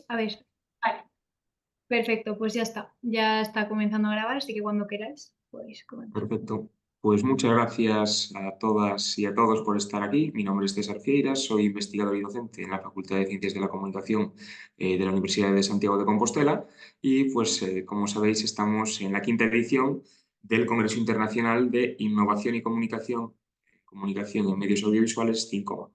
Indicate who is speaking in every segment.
Speaker 1: A ver, vale, perfecto, pues ya está comenzando a grabar, así que cuando queráis podéis comenzar.
Speaker 2: Perfecto. Pues muchas gracias a todas y a todos por estar aquí. Mi nombre es César Fieiras, soy investigador y docente en la Facultad de Ciencias de la Comunicación de la Universidad de Santiago de Compostela y pues como sabéis estamos en la quinta edición del Congreso Internacional de Innovación y Comunicación en Medios Audiovisuales 5.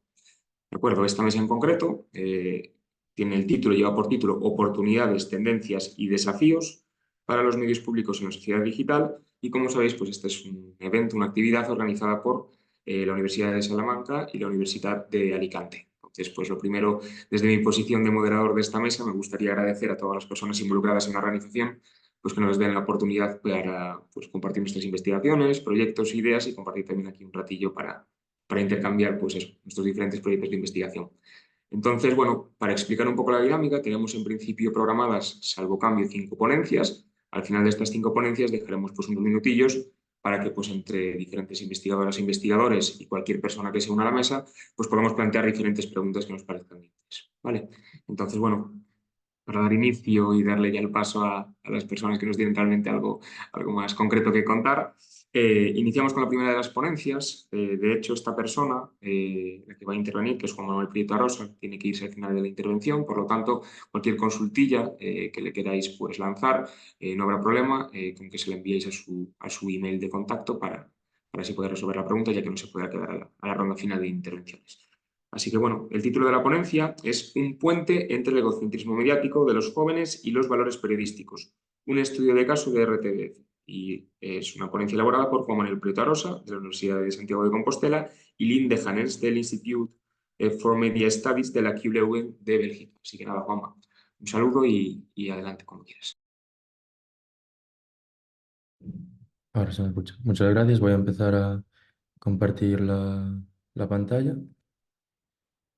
Speaker 2: ¿De acuerdo? Esta mesa en concreto tiene el título, lleva por título Oportunidades, tendencias y desafíos para los medios públicos en la sociedad digital. Y como sabéis, pues este es un evento, una actividad organizada por la Universidad de Salamanca y la Universidad de Alicante. Entonces, pues lo primero, desde mi posición de moderador de esta mesa, me gustaría agradecer a todas las personas involucradas en la organización, pues que nos den la oportunidad para pues, compartir nuestras investigaciones, proyectos, ideas y compartir también aquí un ratillo para intercambiar pues eso, nuestros diferentes proyectos de investigación. Entonces, bueno, para explicar un poco la dinámica, tenemos en principio programadas, salvo cambio, 5 ponencias. Al final de estas 5 ponencias dejaremos pues unos minutillos para que pues entre diferentes investigadoras e investigadores y cualquier persona que se una a la mesa, pues podamos plantear diferentes preguntas que nos parezcan de interés. ¿Vale? Entonces, bueno, para dar inicio y darle ya el paso a las personas que nos tienen realmente algo más concreto que contar. Iniciamos con la primera de las ponencias. De hecho, esta persona, la que va a intervenir, que es Juan Manuel Prieto Arosa, tiene que irse al final de la intervención. Por lo tanto, cualquier consultilla que le queráis pues, lanzar, no habrá problema con que se la enviéis a su email de contacto para así poder resolver la pregunta, ya que no se pueda quedar a la ronda final de intervenciones. Así que bueno, el título de la ponencia es Un puente entre el egocentrismo mediático de los jóvenes y los valores periodísticos, un estudio de caso de RTBF. Y es una ponencia elaborada por Juan Manuel Prieto Arosa, de la Universidad de Santiago de Compostela, y Lynn de Haners, del Institute for Media Studies de la QLeuven de Bélgica. Así que nada, Juanma, un saludo y adelante cuando quieras.
Speaker 3: Ahora se me escucha. Muchas gracias. Voy a empezar a compartir la pantalla.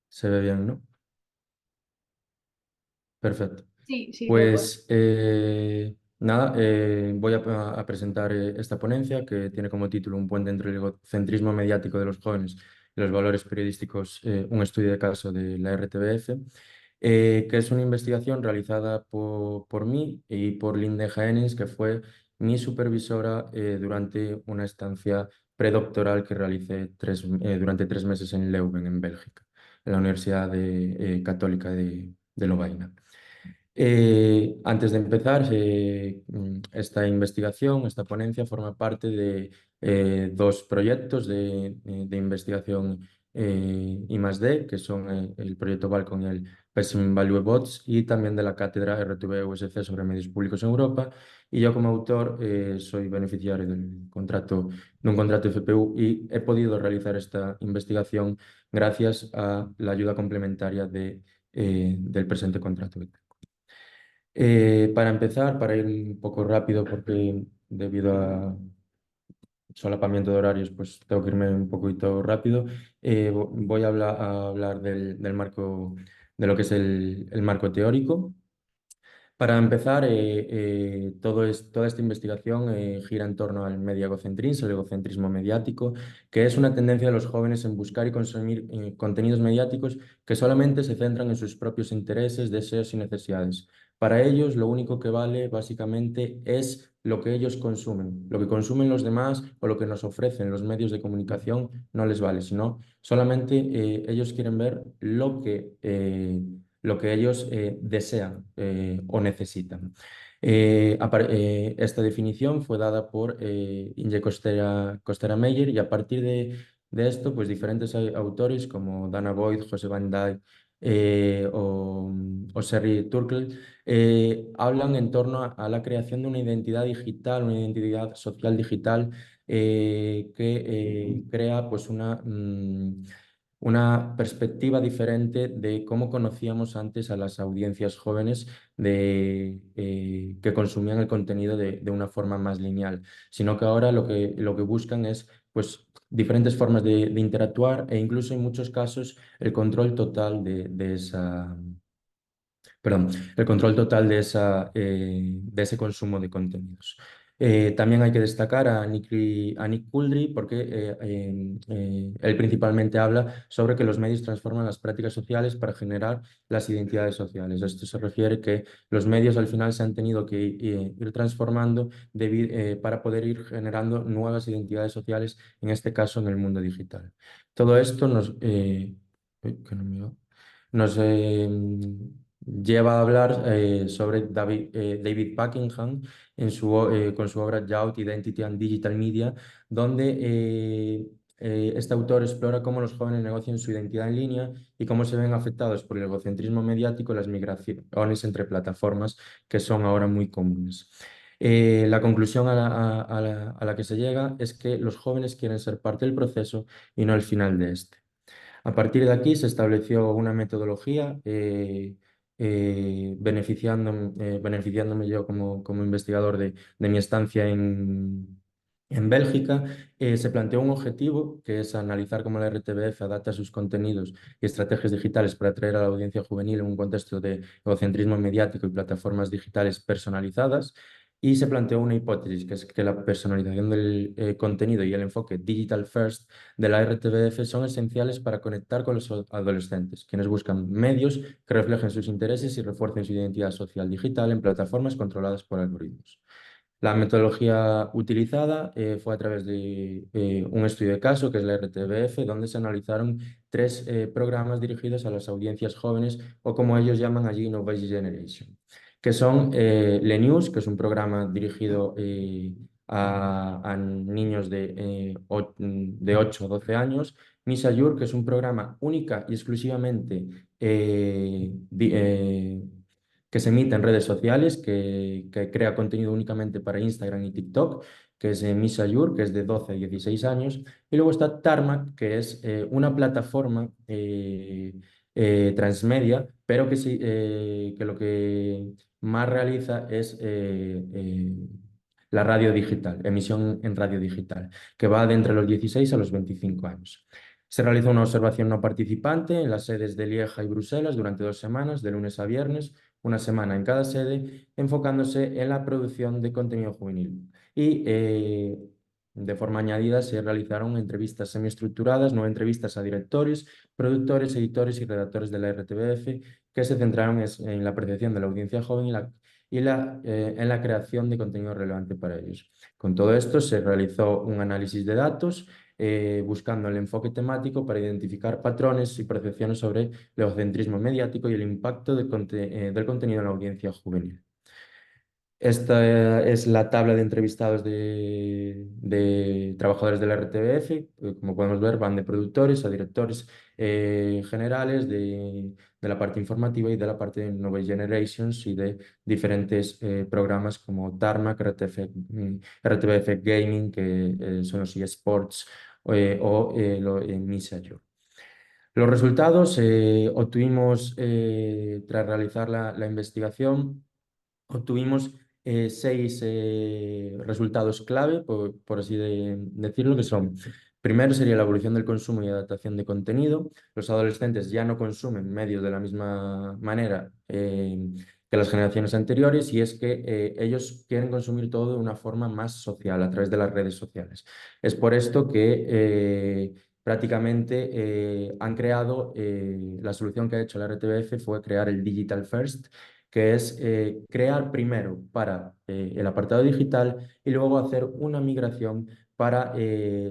Speaker 3: Se ve bien, ¿no? Perfecto.
Speaker 1: Sí, sí, tal cual.
Speaker 3: Pues nada, voy a presentar esta ponencia que tiene como título Un puente entre el egocentrismo mediático de los jóvenes y los valores periodísticos, un estudio de caso de la RTBF, que es una investigación realizada por mí y por Linde Jaénes, que fue mi supervisora durante una estancia predoctoral que realicé durante 3 meses en Leuven, en Bélgica, en la Universidad Católica de Lovaina. Antes de empezar, esta investigación, esta ponencia forma parte de 2 proyectos de investigación I+D, que son el proyecto Balcon y el Perceiving Value Bots, y también de la cátedra RTV-USC sobre medios públicos en Europa. Y yo como autor soy beneficiario de un contrato FPU y he podido realizar esta investigación gracias a la ayuda complementaria del presente contrato. Para empezar, para ir un poco rápido, porque debido a solapamiento de horarios, pues tengo que irme un poquito rápido, voy a hablar del marco, de lo que es el marco teórico. Para empezar, toda esta investigación gira en torno al medio egocentrismo, el egocentrismo mediático, que es una tendencia de los jóvenes en buscar y consumir contenidos mediáticos que solamente se centran en sus propios intereses, deseos y necesidades. Para ellos, lo único que vale básicamente es lo que ellos consumen. Lo que consumen los demás o lo que nos ofrecen los medios de comunicación no les vale, sino solamente ellos quieren ver lo que ellos desean o necesitan. Esta definición fue dada por Inge Costera Meyer, y a partir de esto, pues diferentes autores como Dana Boyd, José Van Dyke o Sherry Turkle hablan en torno a la creación de una identidad digital, una identidad social digital que crea pues una perspectiva diferente de cómo conocíamos antes a las audiencias jóvenes que consumían el contenido de una forma más lineal, sino que ahora lo que buscan es pues, diferentes formas de interactuar e incluso en muchos casos el control total el control total de ese consumo de contenidos. También hay que destacar a Nick Couldry porque él principalmente habla sobre que los medios transforman las prácticas sociales para generar las identidades sociales. Esto se refiere que los medios al final se han tenido que ir transformando para poder ir generando nuevas identidades sociales, en este caso en el mundo digital. Todo esto uy, que no me va. Nos lleva a hablar sobre David Buckingham con su obra Youth, Identity and Digital Media, donde este autor explora cómo los jóvenes negocian su identidad en línea y cómo se ven afectados por el egocentrismo mediático y las migraciones entre plataformas que son ahora muy comunes. La conclusión a la que se llega es que los jóvenes quieren ser parte del proceso y no el final de este. A partir de aquí se estableció una metodología beneficiándome yo como investigador de mi estancia en Bélgica. Se planteó un objetivo que es analizar cómo la RTBF adapta sus contenidos y estrategias digitales para atraer a la audiencia juvenil en un contexto de egocentrismo mediático y plataformas digitales personalizadas. Y se planteó una hipótesis, que es que la personalización del contenido y el enfoque digital first de la RTBF son esenciales para conectar con los adolescentes, quienes buscan medios que reflejen sus intereses y refuercen su identidad social digital en plataformas controladas por algoritmos. La metodología utilizada fue a través de un estudio de caso, que es la RTBF, donde se analizaron 3 programas dirigidos a las audiencias jóvenes, o como ellos llaman allí, Innovation Generation, que son Le News, que es un programa dirigido a niños de 8 a 12 años; Misa Yur, que es un programa única y exclusivamente que se emite en redes sociales, que crea contenido únicamente para Instagram y TikTok, que es Misa Yur, que es de 12 a 16 años. Y luego está Tarmac, que es una plataforma transmedia, pero que lo que más realiza es la radio digital, emisión en radio digital, que va de entre los 16 a los 25 años. Se realiza una observación no participante en las sedes de Lieja y Bruselas durante 2 semanas, de lunes a viernes, una semana en cada sede, enfocándose en la producción de contenido juvenil. Y de forma añadida se realizaron entrevistas semiestructuradas, 9 entrevistas a directores, productores, editores y redactores de la RTBF, que se centraron en la percepción de la audiencia joven en la creación de contenido relevante para ellos. Con todo esto se realizó un análisis de datos buscando el enfoque temático para identificar patrones y percepciones sobre el egocentrismo mediático y el impacto del contenido en la audiencia juvenil. Esta es la tabla de entrevistados de trabajadores de la RTBF. Como podemos ver, van de productores a directores generales de la parte informativa y de la parte de Novel Generations y de diferentes programas como Tarmac, RTBF Gaming, que son los eSports, Misa Youth. Los resultados obtuvimos, tras realizar la investigación, obtuvimos 6 resultados clave, por así decirlo, que son: primero sería la evolución del consumo y adaptación de contenido. Los adolescentes ya no consumen medios de la misma manera que las generaciones anteriores, y es que ellos quieren consumir todo de una forma más social, a través de las redes sociales. Es por esto que prácticamente han creado, la solución que ha hecho la RTBF fue crear el Digital First, que es crear primero para el apartado digital y luego hacer una migración para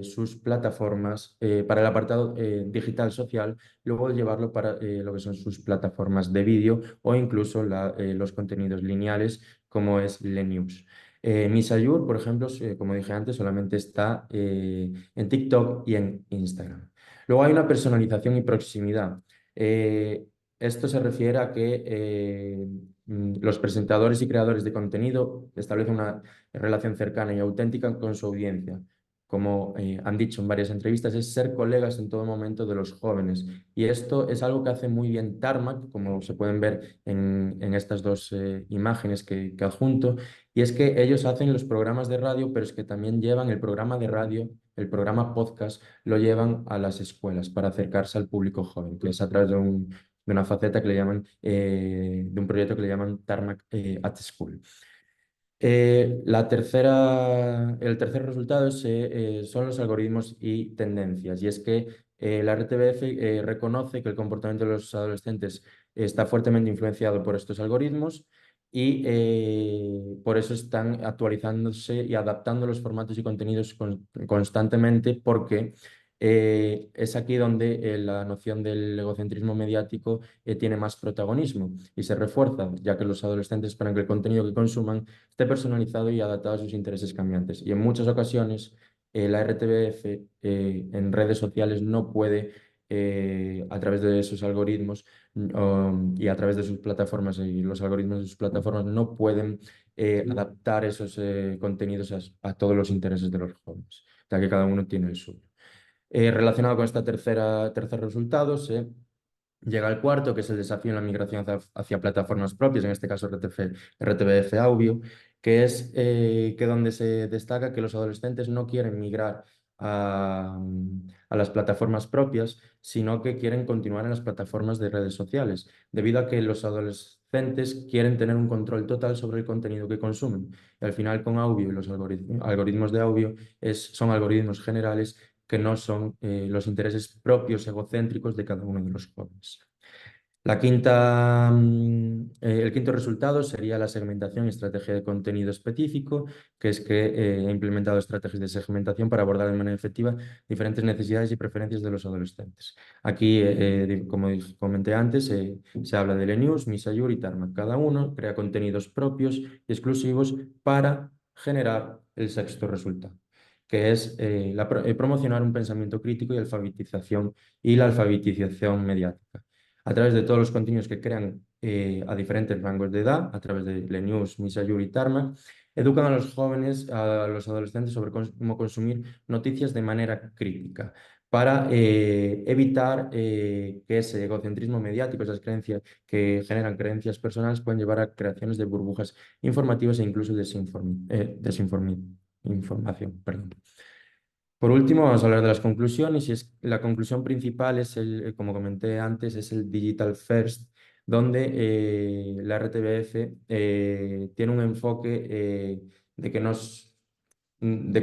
Speaker 3: sus plataformas, para el apartado digital social, luego llevarlo para lo que son sus plataformas de vídeo o incluso los contenidos lineales, como es Le News. Misayur, por ejemplo, como dije antes, solamente está en TikTok y en Instagram. Luego hay una personalización y proximidad. Esto se refiere a que los presentadores y creadores de contenido establecen una relación cercana y auténtica con su audiencia. Como han dicho en varias entrevistas, es ser colegas en todo momento de los jóvenes. Y esto es algo que hace muy bien Tarmac, como se pueden ver en estas 2 imágenes que adjunto. Y es que ellos hacen los programas de radio, pero es que también llevan el programa de radio, el programa podcast, lo llevan a las escuelas para acercarse al público joven, que es a través de una faceta que le llaman, de un proyecto que le llaman Tarmac at School. El tercer resultado son los algoritmos y tendencias. Y es que la RTBF reconoce que el comportamiento de los adolescentes está fuertemente influenciado por estos algoritmos y por eso están actualizándose y adaptando los formatos y contenidos constantemente porque es aquí donde la noción del egocentrismo mediático tiene más protagonismo y se refuerza, ya que los adolescentes esperan que el contenido que consuman esté personalizado y adaptado a sus intereses cambiantes. Y en muchas ocasiones la RTBF en redes sociales no puede, a través de sus algoritmos y a través de sus plataformas y los algoritmos de sus plataformas, no pueden adaptar esos contenidos a todos los intereses de los jóvenes, ya que cada uno tiene el suyo. Relacionado con este tercer resultado, se llega al cuarto, que es el desafío en la migración hacia plataformas propias, en este caso RTBF Audio, que es que donde se destaca que los adolescentes no quieren migrar a las plataformas propias, sino que quieren continuar en las plataformas de redes sociales, debido a que los adolescentes quieren tener un control total sobre el contenido que consumen. Y al final, con Audio y los algoritmos de Audio son algoritmos generales que no son los intereses propios egocéntricos de cada uno de los jóvenes. El quinto resultado sería la segmentación y estrategia de contenido específico, que es que he implementado estrategias de segmentación para abordar de manera efectiva diferentes necesidades y preferencias de los adolescentes. Aquí, como comenté antes, se habla de News, Misayur y Tarmac. Cada uno crea contenidos propios y exclusivos para generar el sexto resultado, que es promocionar un pensamiento crítico y la alfabetización mediática a través de todos los contenidos que crean a diferentes rangos de edad, a través de News, Misayur y Tarmac, educan a los jóvenes, a los adolescentes sobre cómo consumir noticias de manera crítica para evitar que ese egocentrismo mediático, esas creencias que generan creencias personales, pueden llevar a creaciones de burbujas informativas e incluso desinformación. Perdón. Por último, vamos a hablar de las conclusiones y la conclusión principal es como comenté antes, es el Digital First, donde la RTBF tiene un enfoque de que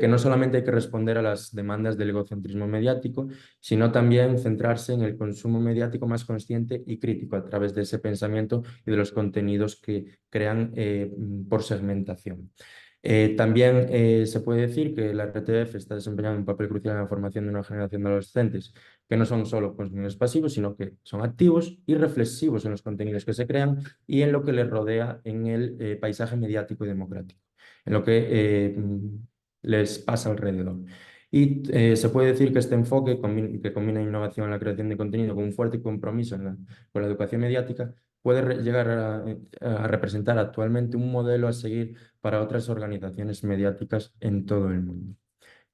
Speaker 3: no solamente hay que responder a las demandas del egocentrismo mediático, sino también centrarse en el consumo mediático más consciente y crítico a través de ese pensamiento y de los contenidos que crean por segmentación. También se puede decir que la RTF está desempeñando un papel crucial en la formación de una generación de adolescentes que no son solo consumidores pasivos, sino que son activos y reflexivos en los contenidos que se crean y en lo que les rodea en el paisaje mediático y democrático, en lo que les pasa alrededor. Y se puede decir que este enfoque que combina innovación en la creación de contenido con un fuerte compromiso con la educación mediática puede llegar a representar actualmente un modelo a seguir para otras organizaciones mediáticas en todo el mundo.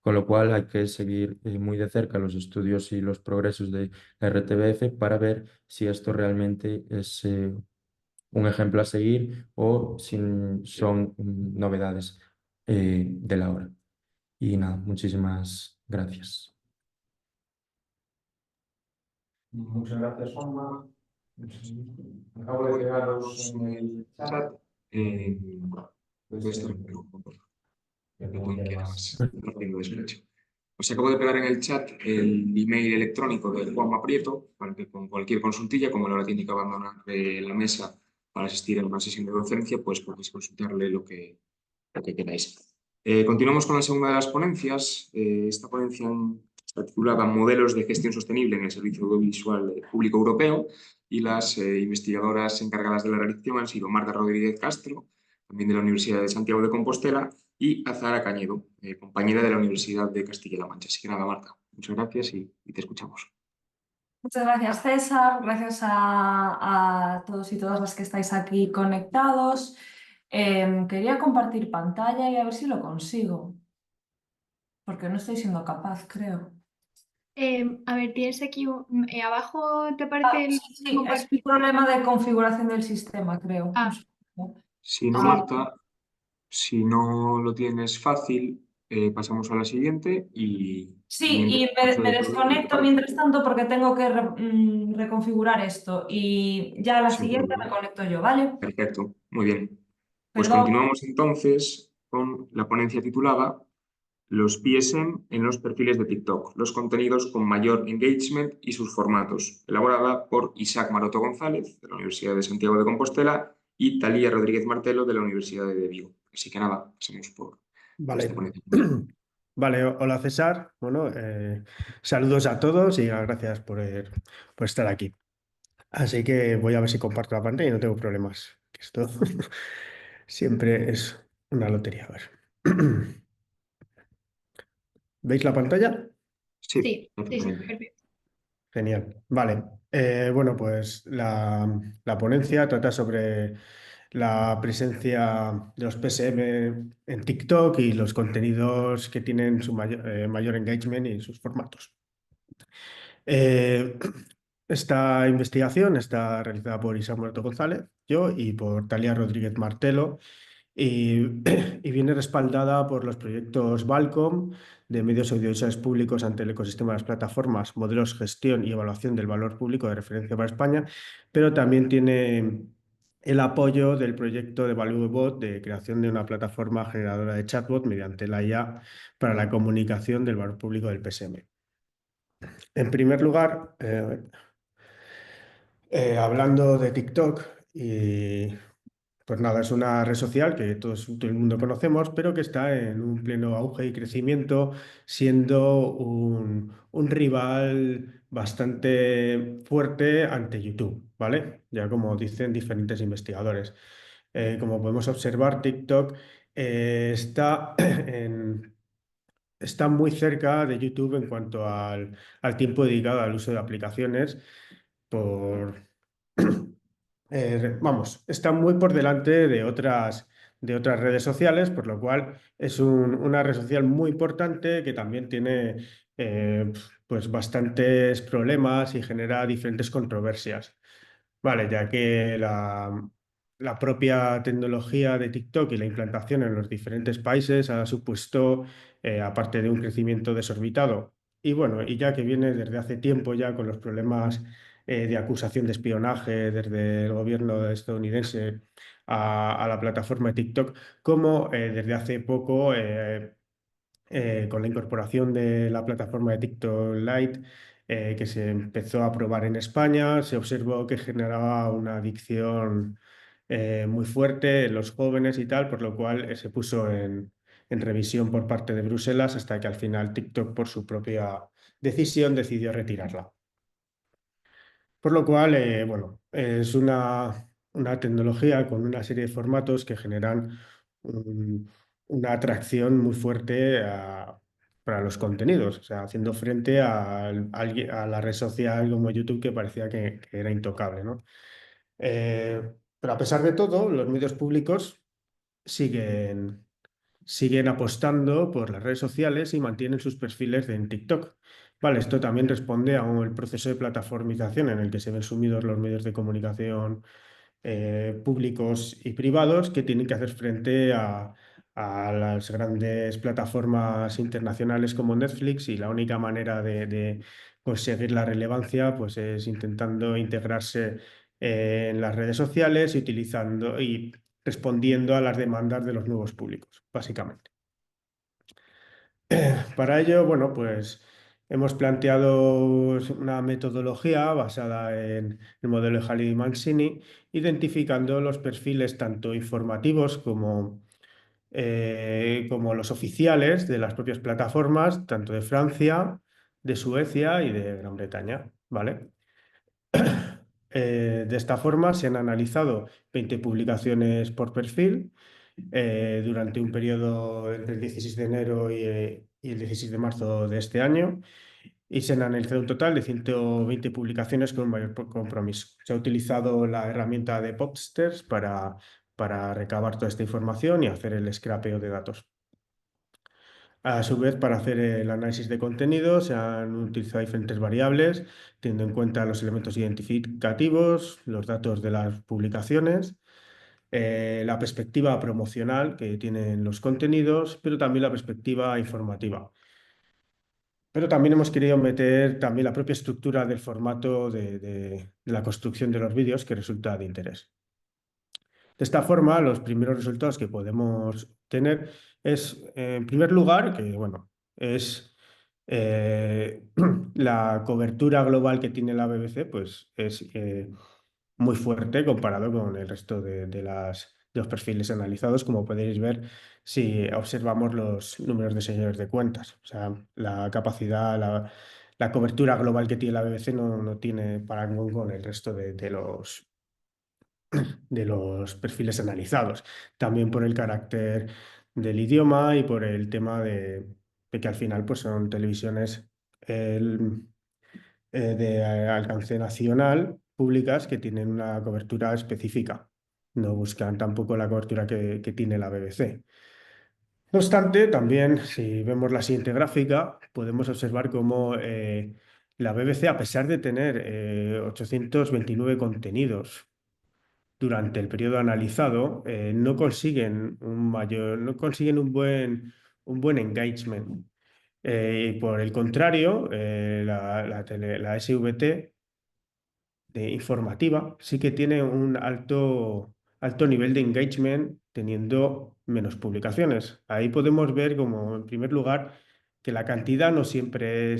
Speaker 3: Con lo cual hay que seguir muy de cerca los estudios y los progresos de la RTBF para ver si esto realmente es un ejemplo a seguir o si son novedades de la hora. Y nada, muchísimas gracias.
Speaker 2: Muchas gracias, Juanma. Acabo de pegaros en el chat. Puede estar un poco, que quiera más partiendo de despecho. Os acabo de pegar en el chat el email electrónico de Juanma Prieto para que con cualquier consultilla, como él ahora tiene que abandonar la mesa para asistir a una sesión de docencia, pues podéis consultarle lo que queráis. Continuamos con la segunda de las ponencias. Esta ponencia está titulada Modelos de gestión sostenible en el servicio audiovisual público europeo y las investigadoras encargadas de la realización han sido Marta Rodríguez Castro, también de la Universidad de Santiago de Compostela, y Azahara Cañedo, compañera de la Universidad de Castilla-La Mancha. Así que nada, Marta, muchas gracias y te escuchamos.
Speaker 4: Muchas gracias, César. Gracias a todos y todas las que estáis aquí conectados. Quería compartir pantalla y a ver si lo consigo, porque no estoy siendo capaz, creo.
Speaker 1: A ver, tienes aquí abajo, ¿te parece el
Speaker 4: Sí, es un problema de configuración del sistema, creo.
Speaker 2: Si no, Marta, si no lo tienes fácil, pasamos a la siguiente y...
Speaker 4: Sí, y me desconecto mientras tanto porque tengo que reconfigurar esto y ya a la siguiente me conecto yo, ¿vale?
Speaker 2: Perfecto, muy bien. Pues
Speaker 4: Perdón.
Speaker 2: continuamos entonces con la ponencia titulada Los PSM en los perfiles de TikTok, los contenidos con mayor engagement y sus formatos, elaborada por Isaac Maroto González, de la Universidad de Santiago de Compostela, y Talía Rodríguez Martelo, de la Universidad de Vigo. Así que nada, pasemos por esta
Speaker 5: Vale.
Speaker 2: ponencia.
Speaker 5: Vale, hola César. Bueno, saludos a todos y gracias por estar aquí. Así que voy a ver si comparto la pantalla y no tengo problemas. Que esto siempre es una lotería. A ver. ¿Veis la pantalla?
Speaker 2: Sí,
Speaker 1: Sí,
Speaker 2: perfectamente.
Speaker 1: perfecto.
Speaker 5: Genial. Vale. Bueno, pues la ponencia trata sobre la presencia de los PSM en TikTok y los contenidos que tienen su mayor engagement y sus formatos. Eh, Esta investigación está realizada por Isaac Muerto González, yo y por Talia Rodríguez Martelo y, y viene respaldada por los proyectos Balcom de medios audiovisuales públicos ante el ecosistema de las plataformas, modelos, gestión y evaluación del valor público de referencia para España, pero también tiene el apoyo del proyecto de ValueBot de creación de una plataforma generadora de chatbot mediante la IA para la comunicación del valor público del PSM. En primer lugar, hablando de TikTok, y pues nada, es una red social que todo el mundo conocemos, pero que está en un pleno auge y crecimiento, siendo un rival bastante fuerte ante YouTube, ¿vale? Ya como dicen diferentes investigadores. Como podemos observar, TikTok está está muy cerca de YouTube en cuanto al tiempo dedicado al uso de aplicaciones por, vamos, está muy por delante de otras redes sociales, por lo cual es una red social muy importante que también tiene pues bastantes problemas y genera diferentes controversias. Vale, ya que la propia tecnología de TikTok y la implantación en los diferentes países ha supuesto, aparte de un crecimiento desorbitado, y bueno, y ya que viene desde hace tiempo ya con los problemas de acusación de espionaje desde el gobierno estadounidense a la plataforma de TikTok, como desde hace poco con la incorporación de la plataforma de TikTok Lite, que se empezó a probar en España, se observó que generaba una adicción muy fuerte en los jóvenes y tal, por lo cual se puso en revisión por parte de Bruselas hasta que al final TikTok, por su propia decisión, decidió retirarla. Por lo cual, bueno, es una tecnología con una serie de formatos que generan una atracción muy fuerte para los contenidos, o sea, haciendo frente a la red social como YouTube que parecía que era intocable, ¿no? Pero a pesar de todo, los medios públicos siguen, siguen apostando por las redes sociales y mantienen sus perfiles en TikTok. Vale, esto también responde a un proceso de plataformización en el que se ven sumidos los medios de comunicación públicos y privados que tienen que hacer frente a las grandes plataformas internacionales como Netflix y la única manera de conseguir la relevancia pues es intentando integrarse en las redes sociales y utilizando y respondiendo a las demandas de los nuevos públicos, básicamente. Para ello, bueno, pues hemos planteado una metodología basada en el modelo de Halidi-Mancini, identificando los perfiles tanto informativos como los oficiales de las propias plataformas, tanto de Francia, de Suecia y de Gran Bretaña, ¿vale? De esta forma se han analizado 20 publicaciones por perfil durante un periodo entre el 16 de enero y el 16 de marzo de este año y se han analizado un total de 120 publicaciones con un mayor compromiso. Se ha utilizado la herramienta de Popsters para recabar toda esta información y hacer el scrapeo de datos. A su vez, para hacer el análisis de contenido se han utilizado diferentes variables, teniendo en cuenta los elementos identificativos, los datos de las publicaciones, la perspectiva promocional que tienen los contenidos, pero también la perspectiva informativa. Pero también hemos querido meter también la propia estructura del formato de la construcción de los vídeos que resulta de interés. De esta forma, los primeros resultados que podemos tener es, en primer lugar, que bueno, es la cobertura global que tiene la BBC, pues es muy fuerte comparado con el resto de los perfiles analizados, como podéis ver si observamos los números de seguidores de cuentas. O sea, la capacidad, la cobertura global que tiene la BBC no tiene parangón con el resto de los perfiles analizados. También por el carácter del idioma y por el tema de que al final pues, son televisiones de alcance nacional, públicas, que tienen una cobertura específica. No buscan tampoco la cobertura que tiene la BBC. No obstante, también si vemos la siguiente gráfica, podemos observar cómo la BBC, a pesar de tener 829 contenidos durante el periodo analizado, no consiguen un buen engagement. Por el contrario, la SVT informativa sí que tiene un alto nivel de engagement teniendo menos publicaciones. Ahí podemos ver como, en primer lugar, que la cantidad no siempre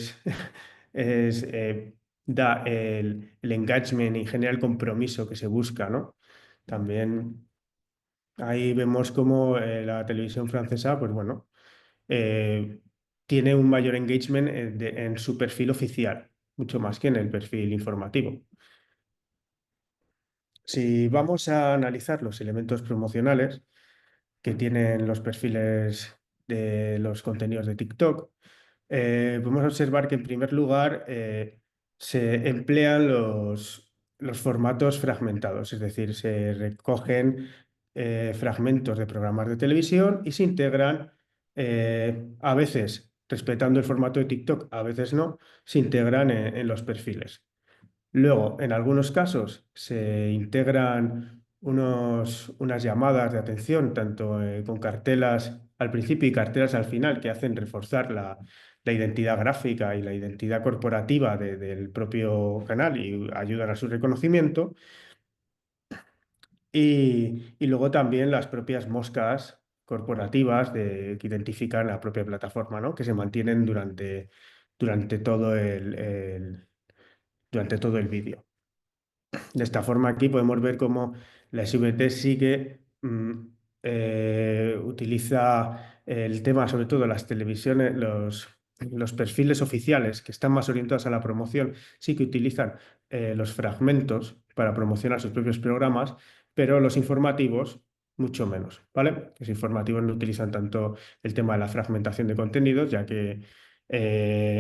Speaker 5: da el engagement y genera el compromiso que se busca, ¿no? También ahí vemos como la televisión francesa, pues bueno, eh, tiene un mayor engagement en su perfil oficial, mucho más que en el perfil informativo. Si vamos a analizar los elementos promocionales que tienen los perfiles de los contenidos de TikTok, podemos observar que en primer lugar se emplean los formatos fragmentados, es decir, se recogen fragmentos de programas de televisión y se integran, a veces respetando el formato de TikTok, a veces no, se integran en los perfiles. Luego, en algunos casos, se integran unas llamadas de atención, tanto con cartelas al principio y cartelas al final, que hacen reforzar la identidad gráfica y la identidad corporativa del propio canal y ayudan a su reconocimiento. Y luego también las propias moscas corporativas que identifican la propia plataforma, ¿no? Que se mantienen durante durante todo el vídeo. De esta forma aquí podemos ver cómo la SVT sigue, utiliza el tema, sobre todo las televisiones, los perfiles oficiales que están más orientados a la promoción, sí que utilizan los fragmentos para promocionar sus propios programas, pero los informativos mucho menos, ¿vale? Los informativos no utilizan tanto el tema de la fragmentación de contenidos, ya que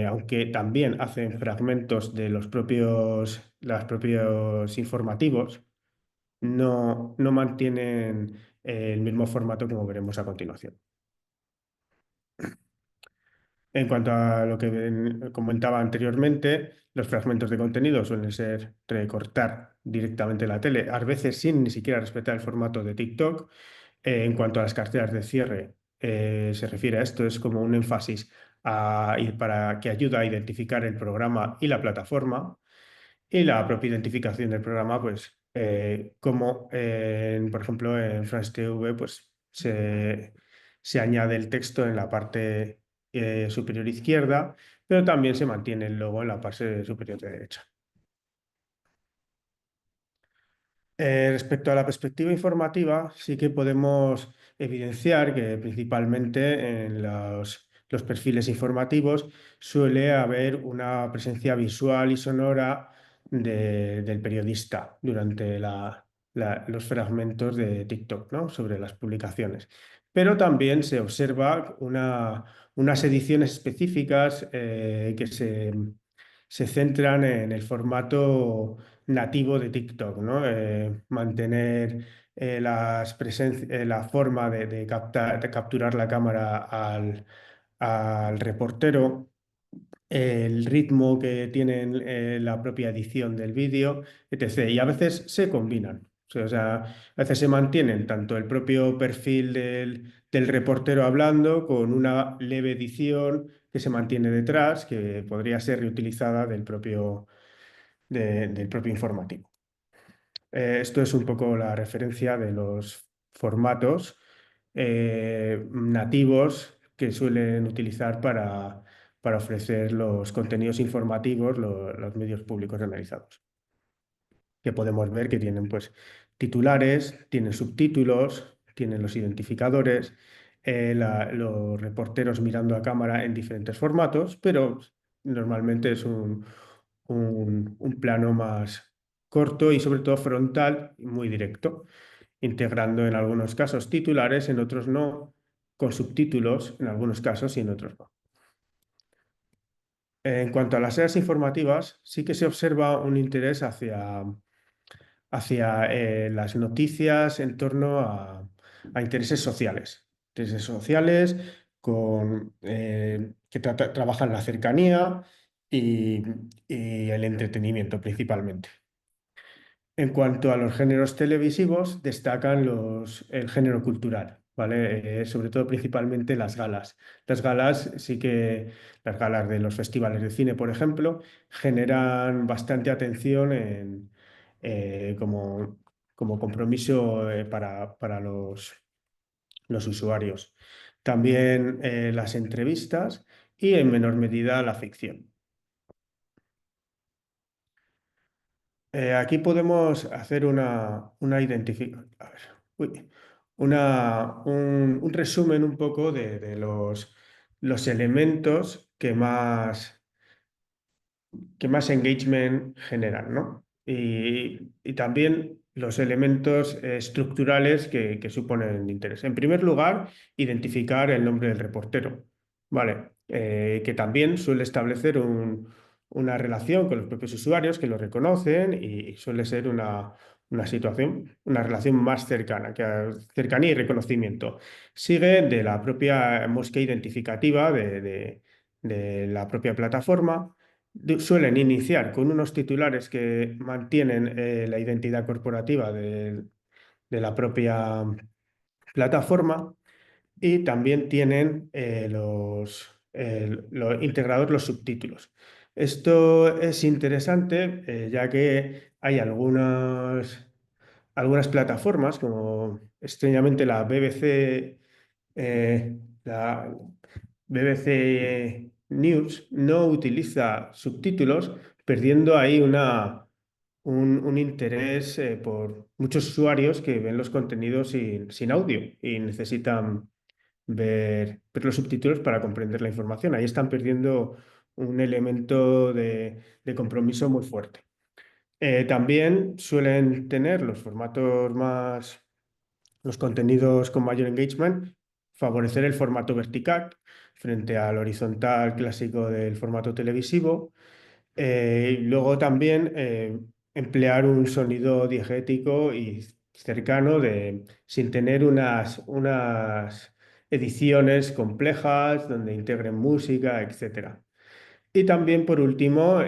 Speaker 5: aunque también hacen fragmentos de los propios informativos, no mantienen el mismo formato como veremos a continuación. En cuanto a lo que comentaba anteriormente, los fragmentos de contenido suelen ser recortar directamente la tele, a veces sin ni siquiera respetar el formato de TikTok. En cuanto a las carteras de cierre, se refiere a esto, es como un énfasis para que ayuda a identificar el programa y la plataforma. Y la propia identificación del programa, pues como por ejemplo en France TV, pues se añade el texto en la parte superior izquierda, pero también se mantiene el logo en la parte superior derecha. Respecto a la perspectiva informativa, sí que podemos evidenciar que principalmente en los perfiles informativos suele haber una presencia visual y sonora del periodista durante los fragmentos de TikTok, ¿no? Sobre las publicaciones. Pero también se observa unas ediciones específicas que se centran en el formato nativo de TikTok, ¿no? Mantener la forma de capturar la cámara al reportero, el ritmo que tiene la propia edición del vídeo, etc. Y a veces se combinan. O sea, a veces se mantienen tanto el propio perfil del reportero hablando con una leve edición que se mantiene detrás, que podría ser reutilizada del propio informativo. Esto es un poco la referencia de los formatos nativos que suelen utilizar para ofrecer los contenidos informativos, los medios públicos analizados. Que podemos ver que tienen pues titulares, tienen subtítulos, tienen los identificadores, los reporteros mirando a cámara en diferentes formatos, pero normalmente es un plano más corto y sobre todo frontal y muy directo, integrando en algunos casos titulares, en otros no, con subtítulos en algunos casos y en otros no. En cuanto a las áreas informativas, sí que se observa un interés hacia las noticias en torno a intereses sociales. Intereses sociales que trabajan la cercanía y el entretenimiento principalmente. En cuanto a los géneros televisivos, destacan el género cultural, ¿vale? Sobre todo principalmente las galas. Las galas las galas de los festivales de cine, por ejemplo, generan bastante atención como compromiso para los usuarios. También las entrevistas y en menor medida la ficción. Aquí podemos hacer una identificación, un resumen un poco de los elementos que más engagement generan, ¿no? Y también los elementos estructurales que suponen interés. En primer lugar, identificar el nombre del reportero, ¿vale? Que también suele establecer una relación con los propios usuarios que lo reconocen y suele ser una situación, una relación más cercana, cercanía y reconocimiento. Sigue de la propia mosca identificativa de la propia plataforma. Suelen iniciar con unos titulares que mantienen la identidad corporativa de la propia plataforma y también tienen integrados los subtítulos. Esto es interesante ya que hay algunas plataformas, como extrañamente la BBC News, no utiliza subtítulos, perdiendo ahí un interés por muchos usuarios que ven los contenidos sin audio y necesitan ver los subtítulos para comprender la información. Ahí están perdiendo un elemento de compromiso muy fuerte. También suelen tener los contenidos con mayor engagement, favorecer el formato vertical frente al horizontal clásico del formato televisivo. Luego también emplear un sonido diegético y cercano sin tener unas ediciones complejas donde integren música, etc. Y también, por último,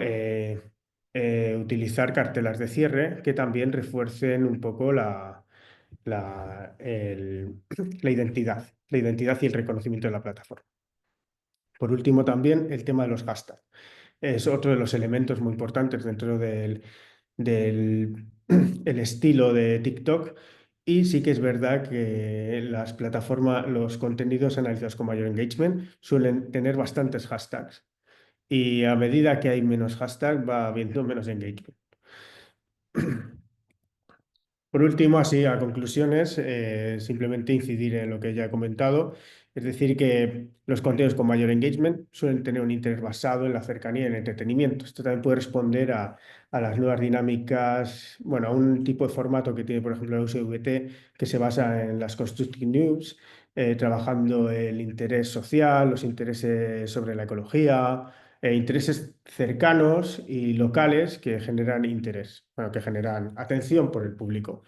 Speaker 5: utilizar cartelas de cierre que también refuercen un poco la identidad y el reconocimiento de la plataforma. Por último, también el tema de los hashtags. Es otro de los elementos muy importantes dentro del el estilo de TikTok. Y sí que es verdad que los contenidos analizados con mayor engagement suelen tener bastantes hashtags. Y a medida que hay menos hashtags, va habiendo menos engagement. Por último, así a conclusiones, simplemente incidir en lo que ya he comentado, es decir, que los contenidos con mayor engagement suelen tener un interés basado en la cercanía y el entretenimiento. Esto también puede responder a las nuevas dinámicas, bueno, a un tipo de formato que tiene, por ejemplo, la USVT, que se basa en las constructing news, trabajando el interés social, los intereses sobre la ecología, intereses cercanos y locales que generan interés, bueno, que generan atención por el público.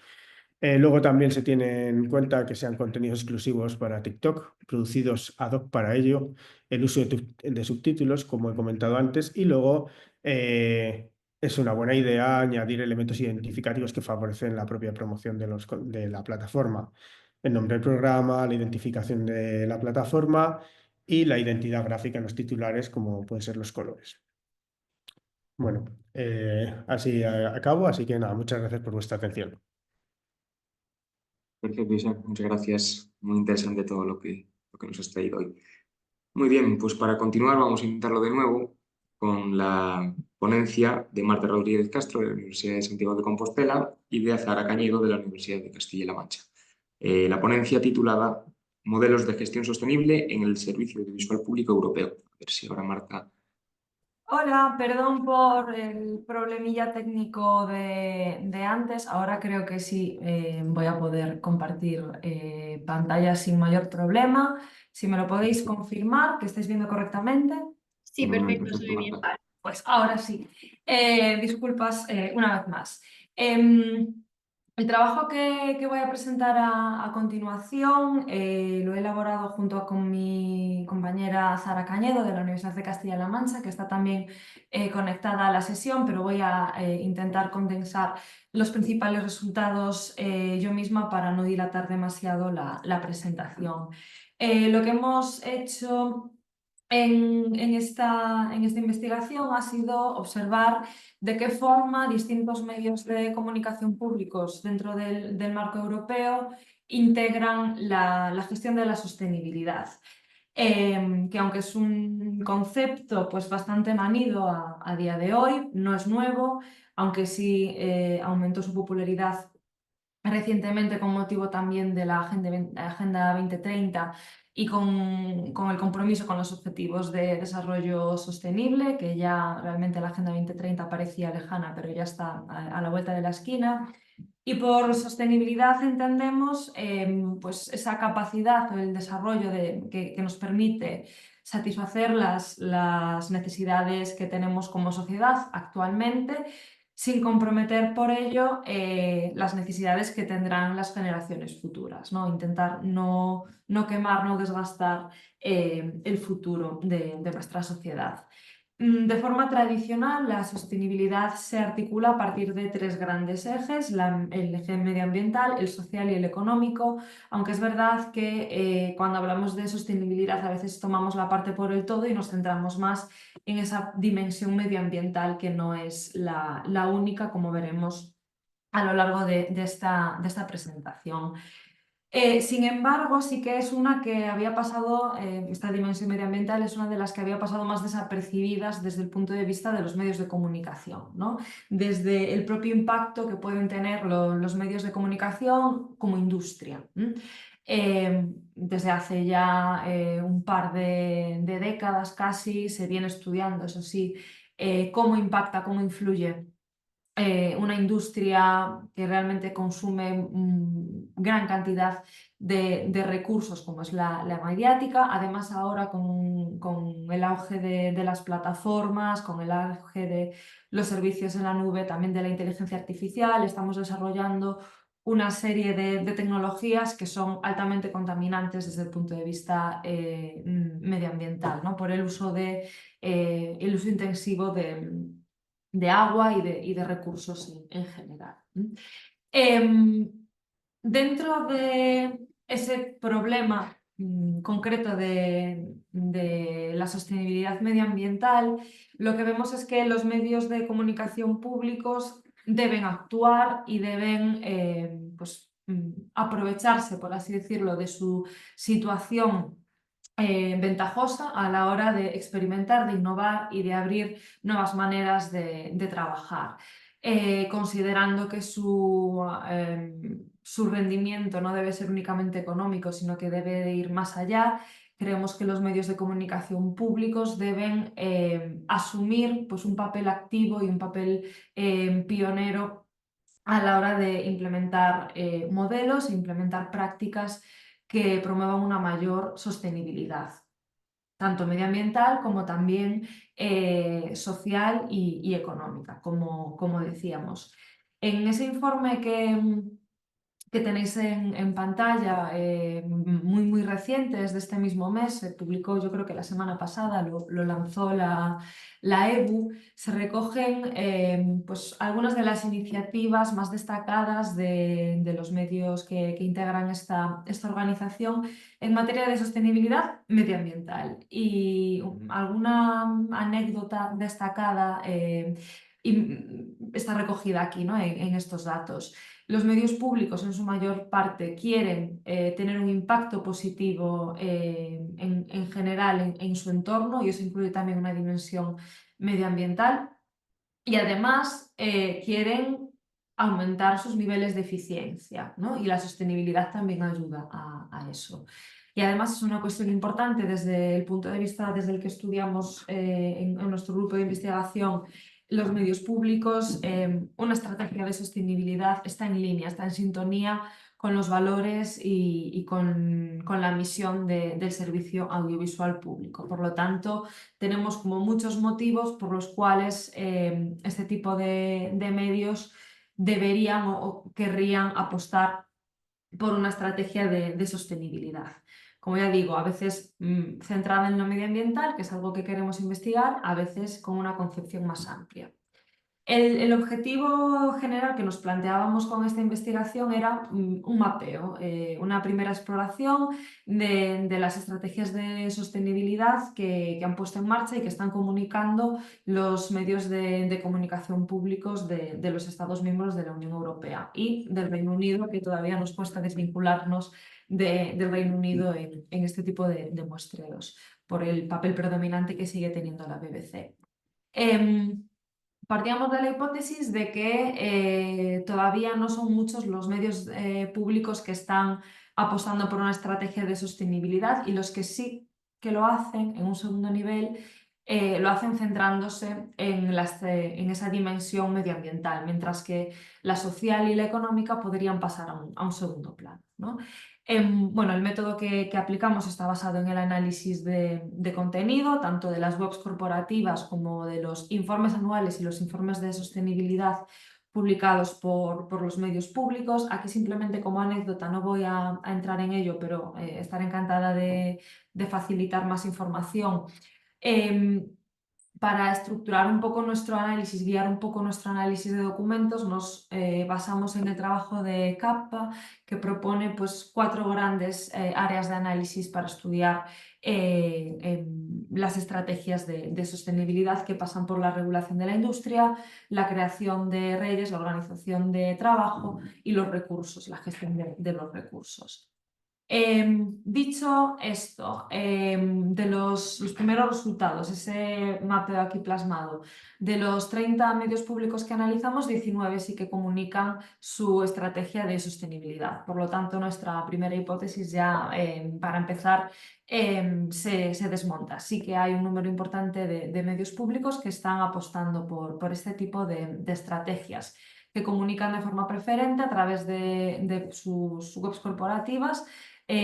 Speaker 5: Luego también se tiene en cuenta que sean contenidos exclusivos para TikTok, producidos ad hoc para ello, el uso de subtítulos, como he comentado antes, y luego es una buena idea añadir elementos identificativos que favorecen la propia promoción de la plataforma. El nombre del programa, la identificación de la plataforma y la identidad gráfica en los titulares, como pueden ser los colores. Bueno, así acabo, así que nada, muchas gracias por vuestra atención.
Speaker 2: Perfecto, Isaac. Muchas gracias. Muy interesante todo lo que nos has traído hoy. Muy bien, pues para continuar vamos a intentarlo de nuevo con la ponencia de Marta Rodríguez Castro de la Universidad de Santiago de Compostela y de Azahara Cañedo de la Universidad de Castilla-La Mancha. La ponencia titulada Modelos de gestión sostenible en el Servicio Audiovisual Público Europeo. A ver si ahora Marta...
Speaker 4: Hola, perdón por el problemilla técnico de antes. Ahora creo que sí voy a poder compartir pantalla sin mayor problema. Si me lo podéis confirmar, que estáis viendo correctamente.
Speaker 1: Sí, perfecto, se
Speaker 2: Perfecto,
Speaker 1: ve bien.
Speaker 2: Marta.
Speaker 4: Pues ahora sí. Disculpas una vez más. El trabajo que voy a presentar a continuación lo he elaborado junto con mi compañera Zara Cañedo de la Universidad de Castilla-La Mancha, que está también conectada a la sesión, pero voy a intentar condensar los principales resultados yo misma para no dilatar demasiado la presentación. Lo que hemos hecho en esta investigación ha sido observar de qué forma distintos medios de comunicación públicos dentro del marco europeo integran la gestión de la sostenibilidad. Que aunque es un concepto pues, bastante manido a día de hoy, no es nuevo, aunque sí aumentó su popularidad recientemente con motivo también de la Agenda 2030 y con el compromiso con los objetivos de desarrollo sostenible, que ya realmente la Agenda 2030 parecía lejana, pero ya está a la vuelta de la esquina. Y por sostenibilidad entendemos pues esa capacidad o el desarrollo que nos permite satisfacer las necesidades que tenemos como sociedad actualmente, sin comprometer por ello las necesidades que tendrán las generaciones futuras, ¿no? Intentar no quemar, no desgastar el futuro de nuestra sociedad. De forma tradicional, la sostenibilidad se articula a partir de tres grandes ejes, el eje medioambiental, el social y el económico, aunque es verdad que cuando hablamos de sostenibilidad a veces tomamos la parte por el todo y nos centramos más en esa dimensión medioambiental que no es la única, como veremos a lo largo de esta presentación. Sin embargo, sí que es una que había pasado, esta dimensión medioambiental es una de las que había pasado más desapercibidas desde el punto de vista de los medios de comunicación, ¿no? Desde el propio impacto que pueden tener los medios de comunicación como industria. Desde hace ya un par de décadas casi se viene estudiando, eso sí, cómo impacta, cómo influye una industria que realmente consume gran cantidad de recursos como es la mediática. Además ahora con el auge de las plataformas, con el auge de los servicios en la nube, también de la inteligencia artificial, estamos desarrollando una serie de tecnologías que son altamente contaminantes desde el punto de vista medioambiental, ¿no? Por el uso intensivo de agua y de recursos en general. Dentro de ese problema concreto de la sostenibilidad medioambiental, lo que vemos es que los medios de comunicación públicos deben actuar y deben pues, aprovecharse, por así decirlo, de su situación ventajosa a la hora de experimentar, de innovar y de abrir nuevas maneras de trabajar, considerando que su rendimiento no debe ser únicamente económico, sino que debe de ir más allá. Creemos que los medios de comunicación públicos deben asumir pues, un papel activo y un papel pionero a la hora de implementar modelos e implementar prácticas que promuevan una mayor sostenibilidad, tanto medioambiental como también social y económica, como decíamos. En ese informe que tenéis en pantalla, muy recientes de este mismo mes, se publicó, yo creo que la semana pasada lo lanzó la EBU, se recogen pues, algunas de las iniciativas más destacadas de los medios que integran esta organización en materia de sostenibilidad medioambiental. Y alguna anécdota destacada está recogida aquí, ¿no? en estos datos. Los medios públicos en su mayor parte quieren tener un impacto positivo en general en su entorno, y eso incluye también una dimensión medioambiental, y además quieren aumentar sus niveles de eficiencia, ¿no? Y la sostenibilidad también ayuda a eso. Y además es una cuestión importante desde el punto de vista desde el que estudiamos en nuestro grupo de investigación los medios públicos. Una estrategia de sostenibilidad está en línea, está en sintonía con los valores y con la misión del servicio audiovisual público. Por lo tanto, tenemos como muchos motivos por los cuales este tipo de medios deberían o querrían apostar por una estrategia de sostenibilidad. Como ya digo, a veces centrada en lo medioambiental, que es algo que queremos investigar, a veces con una concepción más amplia. El objetivo general que nos planteábamos con esta investigación era un mapeo, una primera exploración de las estrategias de sostenibilidad que han puesto en marcha y que están comunicando los medios de comunicación públicos de los Estados miembros de la Unión Europea y del Reino Unido, que todavía nos cuesta desvincularnos del Reino Unido en este tipo de muestreos, por el papel predominante que sigue teniendo la BBC. Partíamos de la hipótesis de que todavía no son muchos los medios públicos que están apostando por una estrategia de sostenibilidad, y los que sí que lo hacen en un segundo nivel lo hacen centrándose en esa dimensión medioambiental, mientras que la social y la económica podrían pasar a un segundo plano, ¿no? Bueno, el método que aplicamos está basado en el análisis de contenido, tanto de las webs corporativas como de los informes anuales y los informes de sostenibilidad publicados por los medios públicos. Aquí simplemente como anécdota, no voy a entrar en ello, pero estaré encantada de facilitar más información. Para estructurar un poco nuestro análisis, guiar un poco nuestro análisis de documentos, nos basamos en el trabajo de CAPA, que propone pues, 4 grandes áreas de análisis para estudiar las estrategias de sostenibilidad, que pasan por la regulación de la industria, la creación de redes, la organización de trabajo y los recursos, la gestión de los recursos. Dicho esto, de los primeros resultados, ese mapeo aquí plasmado, de los 30 medios públicos que analizamos, 19 sí que comunican su estrategia de sostenibilidad. Por lo tanto, nuestra primera hipótesis ya, para empezar, se desmonta. Sí que hay un número importante de medios públicos que están apostando por este tipo de estrategias, que comunican de forma preferente a través de sus webs corporativas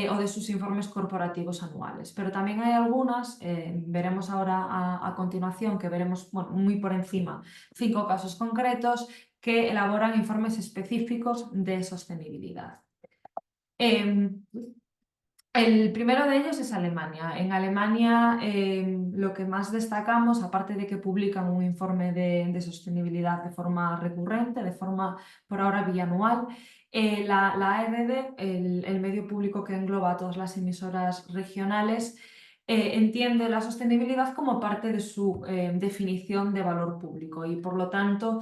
Speaker 4: o de sus informes corporativos anuales. Pero también hay algunas, veremos ahora a continuación, que veremos muy por encima, 5 casos concretos que elaboran informes específicos de sostenibilidad. El primero de ellos es Alemania. En Alemania lo que más destacamos, aparte de que publican un informe de sostenibilidad de forma recurrente, de forma por ahora bianual, la ARD, el medio público que engloba a todas las emisoras regionales, entiende la sostenibilidad como parte de su definición de valor público, y por lo tanto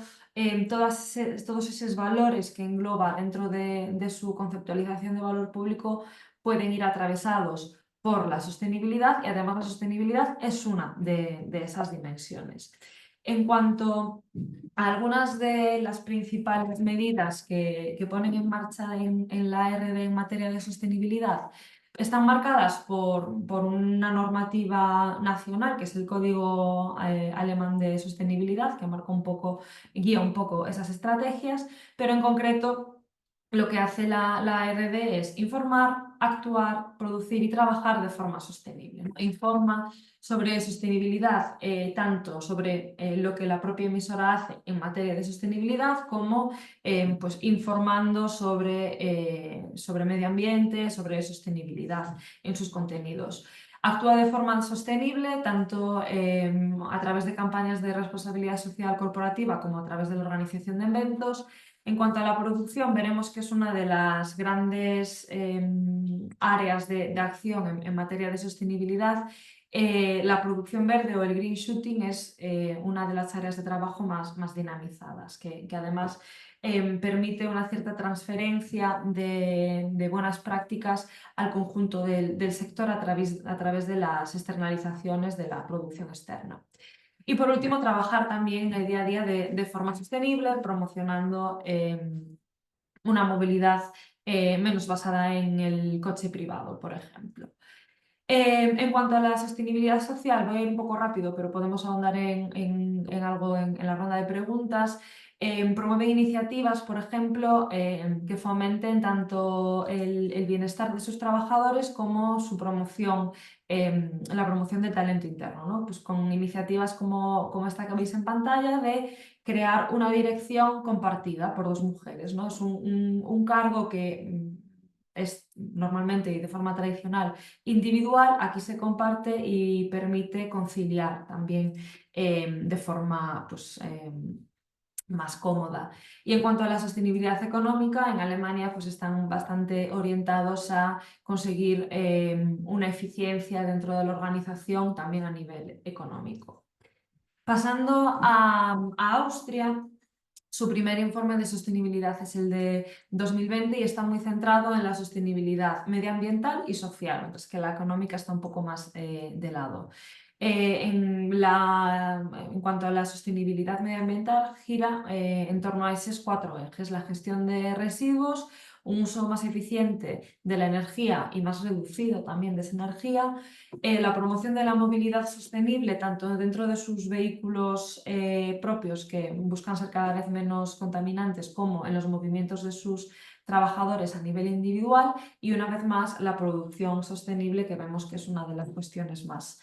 Speaker 4: todos esos valores que engloba dentro de su conceptualización de valor público pueden ir atravesados por la sostenibilidad, y además la sostenibilidad es una de esas dimensiones. En cuanto a algunas de las principales medidas que ponen en marcha en la ARD en materia de sostenibilidad, están marcadas por una normativa nacional, que es el Código Alemán de Sostenibilidad, que guía un poco esas estrategias, pero en concreto lo que hace la ARD es informar actuar, producir y trabajar de forma sostenible, ¿no? Informa sobre sostenibilidad, tanto sobre lo que la propia emisora hace en materia de sostenibilidad, como pues informando sobre medio ambiente, sobre sostenibilidad en sus contenidos. Actúa de forma sostenible tanto a través de campañas de responsabilidad social corporativa como a través de la organización de eventos. En cuanto a la producción, veremos que es una de las grandes áreas de acción en materia de sostenibilidad. La producción verde o el green shooting es una de las áreas de trabajo más dinamizadas, que además permite una cierta transferencia de buenas prácticas al conjunto del sector a través de las externalizaciones de la producción externa. Y por último, trabajar también el día a día de forma sostenible, promocionando una movilidad menos basada en el coche privado, por ejemplo. En cuanto a la sostenibilidad social, voy a ir un poco rápido, pero podemos ahondar en algo en la ronda de preguntas. Promueve iniciativas, por ejemplo, que fomenten tanto el bienestar de sus trabajadores como su promoción, la promoción del talento interno, ¿no? Pues con iniciativas como esta que veis en pantalla de crear una dirección compartida por 2 mujeres, ¿no? Es un cargo que es normalmente y de forma tradicional individual, aquí se comparte y permite conciliar también de forma pues, más cómoda. Y en cuanto a la sostenibilidad económica, en Alemania pues, están bastante orientados a conseguir una eficiencia dentro de la organización también a nivel económico. Pasando a Austria, su primer informe de sostenibilidad es el de 2020 y está muy centrado en la sostenibilidad medioambiental y social, mientras que la económica está un poco más de lado. En cuanto a la sostenibilidad medioambiental, gira en torno a esos 4 ejes: la gestión de residuos, un uso más eficiente de la energía y más reducido también de esa energía, la promoción de la movilidad sostenible, tanto dentro de sus vehículos propios, que buscan ser cada vez menos contaminantes, como en los movimientos de sus trabajadores a nivel individual, y una vez más la producción sostenible, que vemos que es una de las cuestiones más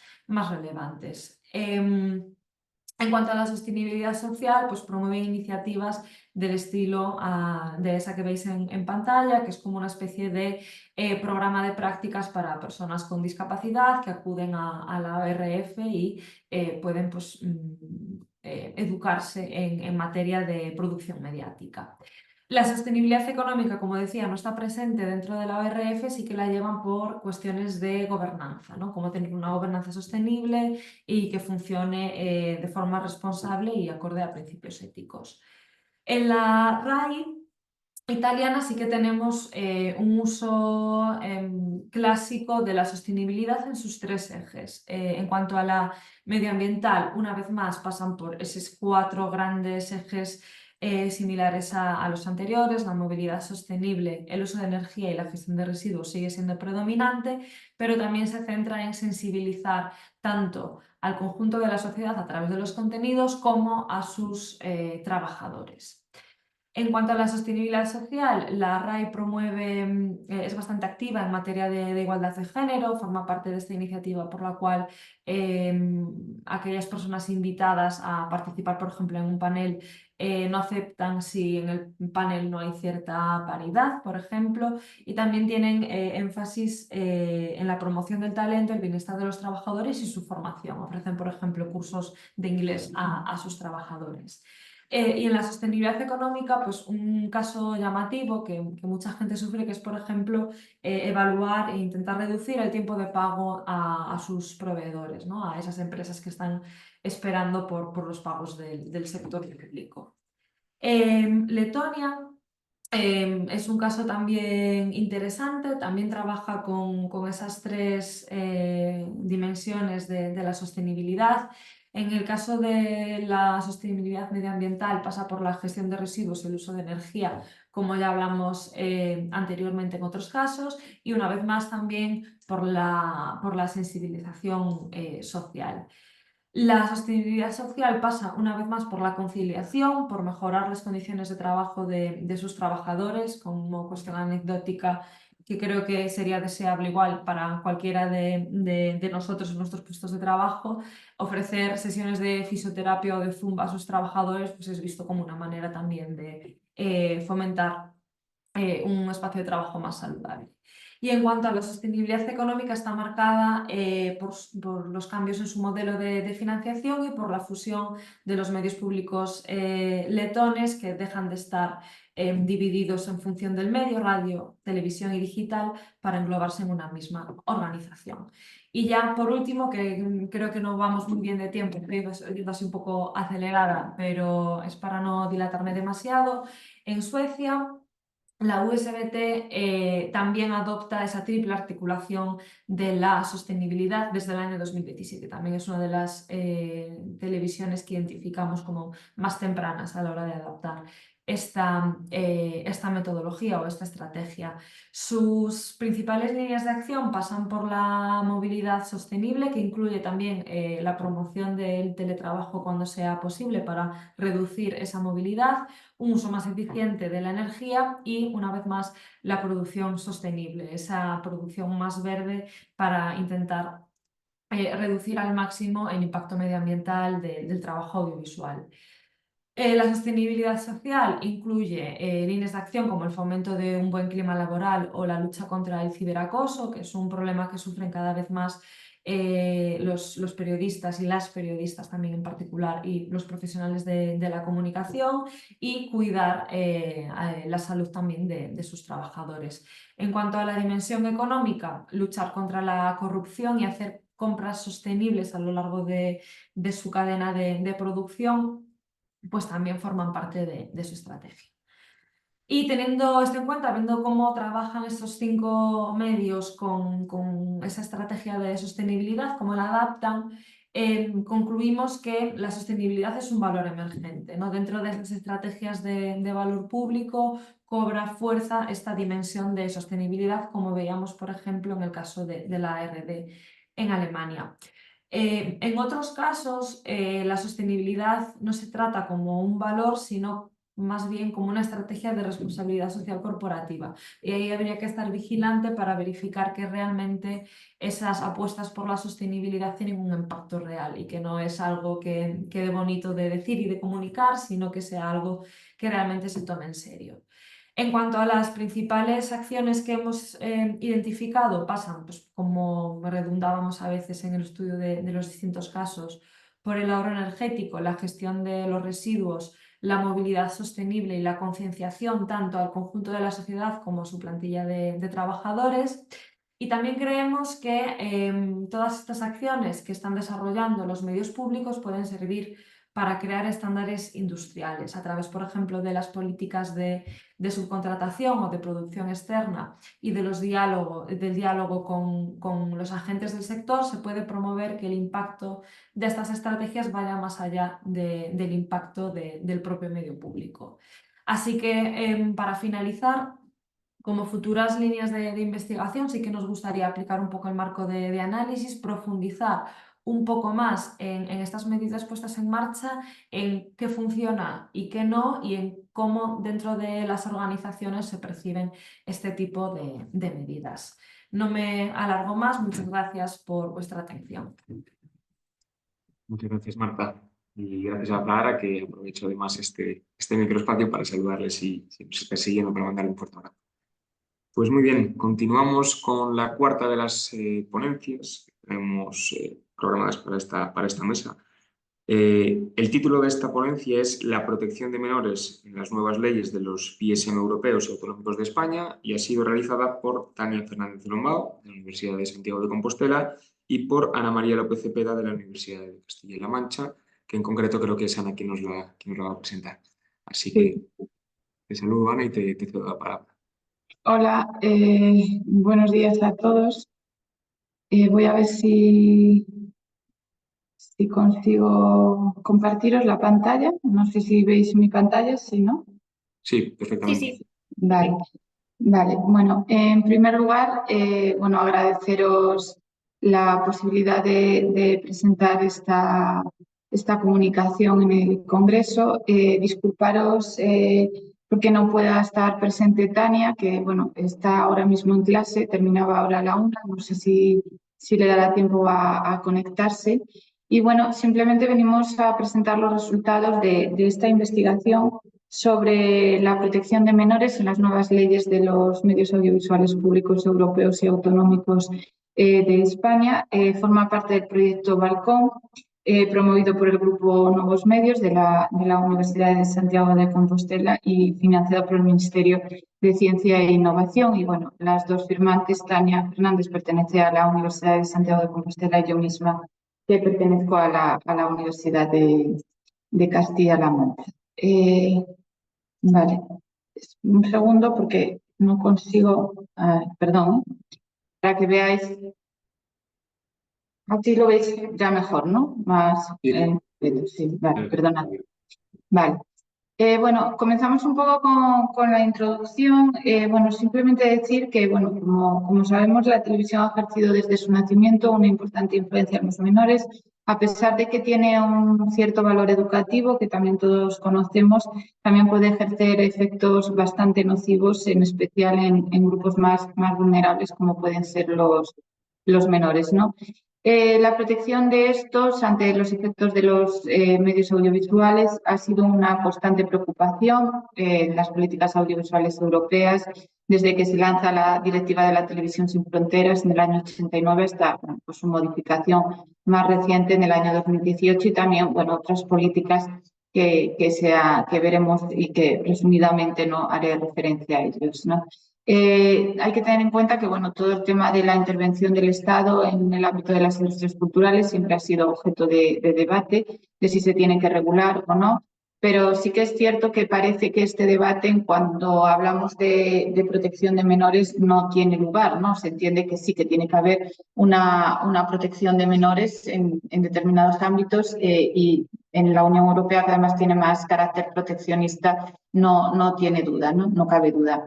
Speaker 4: relevantes. En cuanto a la sostenibilidad social, pues promueve iniciativas del estilo de esa que veis en pantalla, que es como una especie de programa de prácticas para personas con discapacidad que acuden a la ORF y pueden pues, educarse en materia de producción mediática. La sostenibilidad económica, como decía, no está presente dentro de la ORF, sí que la llevan por cuestiones de gobernanza, ¿no? Cómo tener una gobernanza sostenible y que funcione de forma responsable y acorde a principios éticos. En la RAI italiana sí que tenemos un uso clásico de la sostenibilidad en sus 3 ejes. En cuanto a la medioambiental, una vez más pasan por esos 4 grandes ejes similares a los anteriores: la movilidad sostenible, el uso de energía y la gestión de residuos sigue siendo predominante, pero también se centra en sensibilizar tanto al conjunto de la sociedad a través de los contenidos como a sus trabajadores. En cuanto a la sostenibilidad social, la RAI promueve, es bastante activa en materia de igualdad de género, forma parte de esta iniciativa por la cual aquellas personas invitadas a participar, por ejemplo, en un panel, no aceptan si en el panel no hay cierta paridad, por ejemplo, y también tienen énfasis en la promoción del talento, el bienestar de los trabajadores y su formación. Ofrecen, por ejemplo, cursos de inglés a sus trabajadores. Y en la sostenibilidad económica, pues un caso llamativo que mucha gente sufre, que es, por ejemplo, evaluar e intentar reducir el tiempo de pago a sus proveedores, ¿no? A esas empresas que están esperando por los pagos del sector público. Letonia es un caso también interesante, también trabaja con esas 3 dimensiones de la sostenibilidad. En el caso de la sostenibilidad medioambiental pasa por la gestión de residuos y el uso de energía, como ya hablamos anteriormente en otros casos, y una vez más también por la sensibilización social. La sostenibilidad social pasa una vez más por la conciliación, por mejorar las condiciones de trabajo de sus trabajadores. Como cuestión anecdótica, que creo que sería deseable igual para cualquiera de nosotros en nuestros puestos de trabajo, ofrecer sesiones de fisioterapia o de zumba a sus trabajadores, pues es visto como una manera también de fomentar un espacio de trabajo más saludable. Y en cuanto a la sostenibilidad económica, está marcada por los cambios en su modelo de financiación y por la fusión de los medios públicos letones, que dejan de estar divididos en función del medio, radio, televisión y digital, para englobarse en una misma organización. Y ya por último, que creo que no vamos muy bien de tiempo, creo que he ido así un poco acelerada, pero es para no dilatarme demasiado, en Suecia la USBT también adopta esa triple articulación de la sostenibilidad desde el año 2017. También es una de las televisiones que identificamos como más tempranas a la hora de adaptar esta metodología o esta estrategia. Sus principales líneas de acción pasan por la movilidad sostenible, que incluye también la promoción del teletrabajo cuando sea posible para reducir esa movilidad, un uso más eficiente de la energía y, una vez más, la producción sostenible, esa producción más verde para intentar reducir al máximo el impacto medioambiental del trabajo audiovisual. La sostenibilidad social incluye líneas de acción como el fomento de un buen clima laboral o la lucha contra el ciberacoso, que es un problema que sufren cada vez más los periodistas y las periodistas también en particular, y los profesionales de la comunicación, y cuidar la salud también de sus trabajadores. En cuanto a la dimensión económica, luchar contra la corrupción y hacer compras sostenibles a lo largo de su cadena de producción, pues también forman parte de su estrategia. Y teniendo esto en cuenta, viendo cómo trabajan estos 5 medios con esa estrategia de sostenibilidad, cómo la adaptan, concluimos que la sostenibilidad es un valor emergente, ¿no? Dentro de esas estrategias de valor público cobra fuerza esta dimensión de sostenibilidad, como veíamos, por ejemplo, en el caso de la ARD en Alemania. En otros casos, la sostenibilidad no se trata como un valor, sino más bien como una estrategia de responsabilidad social corporativa. Y ahí habría que estar vigilante para verificar que realmente esas apuestas por la sostenibilidad tienen un impacto real y que no es algo que quede bonito de decir y de comunicar, sino que sea algo que realmente se tome en serio. En cuanto a las principales acciones que hemos identificado, pasan, pues, como redundábamos a veces en el estudio de los distintos casos, por el ahorro energético, la gestión de los residuos, la movilidad sostenible y la concienciación tanto al conjunto de la sociedad como a su plantilla de trabajadores. Y también creemos que todas estas acciones que están desarrollando los medios públicos pueden servir para crear estándares industriales a través, por ejemplo, de las políticas de subcontratación o de producción externa y del diálogo con los agentes del sector. Se puede promover que el impacto de estas estrategias vaya más allá del impacto del propio medio público. Así que, para finalizar, como futuras líneas de investigación, sí que nos gustaría aplicar un poco el marco de análisis, profundizar un poco más en estas medidas puestas en marcha, en qué funciona y qué no, y en cómo dentro de las organizaciones se perciben este tipo de medidas. No me alargo más, muchas gracias por vuestra atención.
Speaker 2: Muchas gracias, Marta. Y gracias a Clara, que aprovecho además este microespacio para saludarles si nos está siguiendo, para mandarle un fuerte abrazo. Pues muy bien, continuamos con la cuarta de las ponencias que tenemos programadas para esta mesa. El título de esta ponencia es La protección de menores en las nuevas leyes de los PSM europeos y autonómicos de España, y ha sido realizada por Tania Fernández Lombao, de la Universidad de Santiago de Compostela, y por Ana María López Cepeda, de la Universidad de Castilla-La Mancha, que en concreto creo que es Ana quien nos la va a presentar. Así que te saludo, Ana, y te cedo la palabra.
Speaker 6: Hola, buenos días a todos. Voy a ver si consigo compartiros la pantalla. No sé si veis mi pantalla, si no.
Speaker 2: Sí, perfectamente.
Speaker 1: Sí, sí.
Speaker 6: Vale. Bueno, en primer lugar, agradeceros la posibilidad de presentar esta comunicación en el Congreso. Disculparos porque no pueda estar presente Tania, que bueno, está ahora mismo en clase, terminaba ahora a la 1, no sé si le dará tiempo a conectarse. Y bueno, simplemente venimos a presentar los resultados de esta investigación sobre la protección de menores en las nuevas leyes de los medios audiovisuales públicos europeos y autonómicos de España. Forma parte del proyecto Balcón, promovido por el Grupo Nuevos Medios de la Universidad de Santiago de Compostela y financiado por el Ministerio de Ciencia e Innovación. Y bueno, las dos firmantes, Tania Fernández, pertenece a la Universidad de Santiago de Compostela y yo misma, que pertenezco a la Universidad de Castilla-La Mancha. Vale, un segundo porque no consigo, perdón, para que veáis. Aquí lo veis ya mejor, ¿no? Más, sí, vale, perdonad. Vale. Bueno, comenzamos un poco con la introducción. Bueno, simplemente decir que, bueno, como sabemos, la televisión ha ejercido desde su nacimiento una importante influencia en los menores, a pesar de que tiene un cierto valor educativo, que también todos conocemos, también puede ejercer efectos bastante nocivos, en especial en grupos más vulnerables, como pueden ser los menores, ¿no? La protección de estos ante los efectos de los medios audiovisuales ha sido una constante preocupación en las políticas audiovisuales europeas desde que se lanza la Directiva de la Televisión sin Fronteras en el año 89 hasta pues, su modificación más reciente en el año 2018 y también otras políticas que veremos y que resumidamente no haré referencia a ellos, ¿no? Hay que tener en cuenta que todo el tema de la intervención del Estado en el ámbito de las industrias culturales siempre ha sido objeto de debate, de si se tiene que regular o no, pero sí que es cierto que parece que este debate, cuando hablamos de protección de menores, no tiene lugar, ¿no? Se entiende que sí, que tiene que haber una protección de menores en determinados ámbitos y en la Unión Europea, que además tiene más carácter proteccionista, no tiene duda, no cabe duda.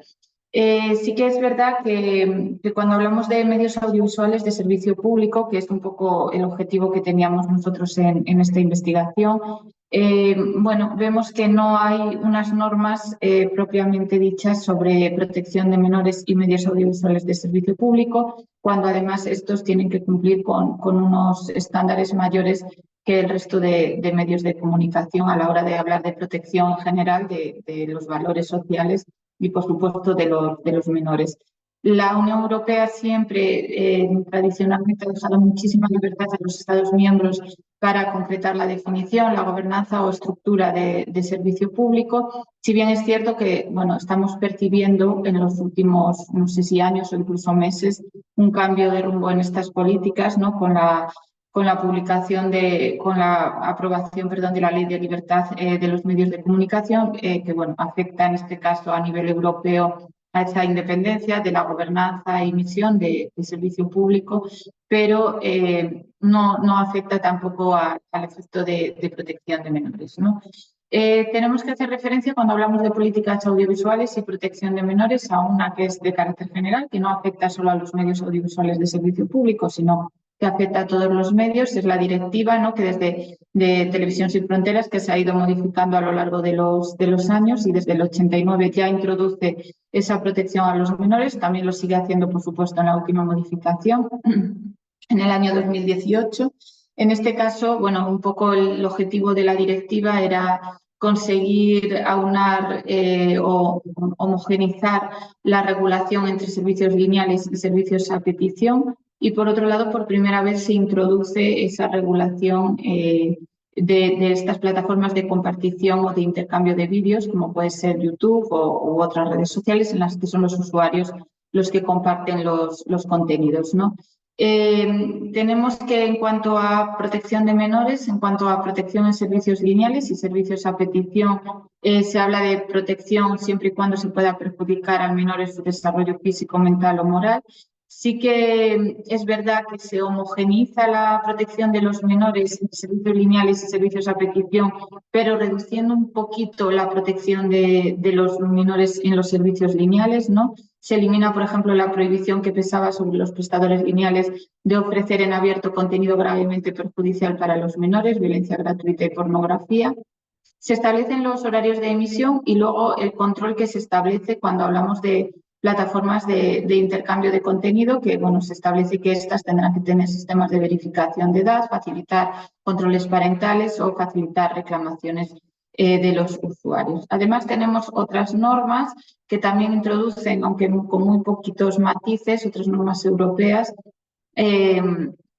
Speaker 6: Sí que es verdad que cuando hablamos de medios audiovisuales de servicio público, que es un poco el objetivo que teníamos nosotros en esta investigación, vemos que no hay unas normas propiamente dichas sobre protección de menores y medios audiovisuales de servicio público, cuando además estos tienen que cumplir con unos estándares mayores que el resto de medios de comunicación a la hora de hablar de protección en general de los valores sociales y, por supuesto, de los menores. La Unión Europea siempre, tradicionalmente, ha dejado muchísima libertad a los Estados miembros para concretar la definición, la gobernanza o estructura de servicio público, si bien es cierto que estamos percibiendo en los últimos, no sé si años o incluso meses, un cambio de rumbo en estas políticas, ¿no? Con la aprobación de la Ley de Libertad de los Medios de Comunicación, que afecta en este caso a nivel europeo a esa independencia de la gobernanza y misión de servicio público, pero no afecta tampoco al efecto de protección de menores, ¿no? Tenemos que hacer referencia, cuando hablamos de políticas audiovisuales y protección de menores, a una que es de carácter general, que no afecta solo a los medios audiovisuales de servicio público, sino que afecta a todos los medios. Es la directiva, ¿no? Que desde de Televisión Sin Fronteras, que se ha ido modificando a lo largo de los años, y desde el 89 ya introduce esa protección a los menores. También lo sigue haciendo, por supuesto, en la última modificación en el año 2018. En este caso, un poco el objetivo de la directiva era conseguir aunar o homogeneizar la regulación entre servicios lineales y servicios a petición. Y, por otro lado, por primera vez se introduce esa regulación de estas plataformas de compartición o de intercambio de vídeos, como puede ser YouTube u otras redes sociales, en las que son los usuarios los que comparten los contenidos, ¿no? Tenemos que, en cuanto a protección de menores, en cuanto a protección en servicios lineales y servicios a petición, se habla de protección siempre y cuando se pueda perjudicar al menor en su desarrollo físico, mental o moral. Sí que es verdad que se homogeneiza la protección de los menores en servicios lineales y servicios a petición, pero reduciendo un poquito la protección de los menores en los servicios lineales, ¿no? Se elimina, por ejemplo, la prohibición que pesaba sobre los prestadores lineales de ofrecer en abierto contenido gravemente perjudicial para los menores, violencia gratuita y pornografía. Se establecen los horarios de emisión y luego el control que se establece cuando hablamos de plataformas de intercambio de contenido, que bueno, se establece que estas tendrán que tener sistemas de verificación de edad, facilitar controles parentales o facilitar reclamaciones de los usuarios. Además, tenemos otras normas que también introducen, aunque con muy poquitos matices, otras normas europeas,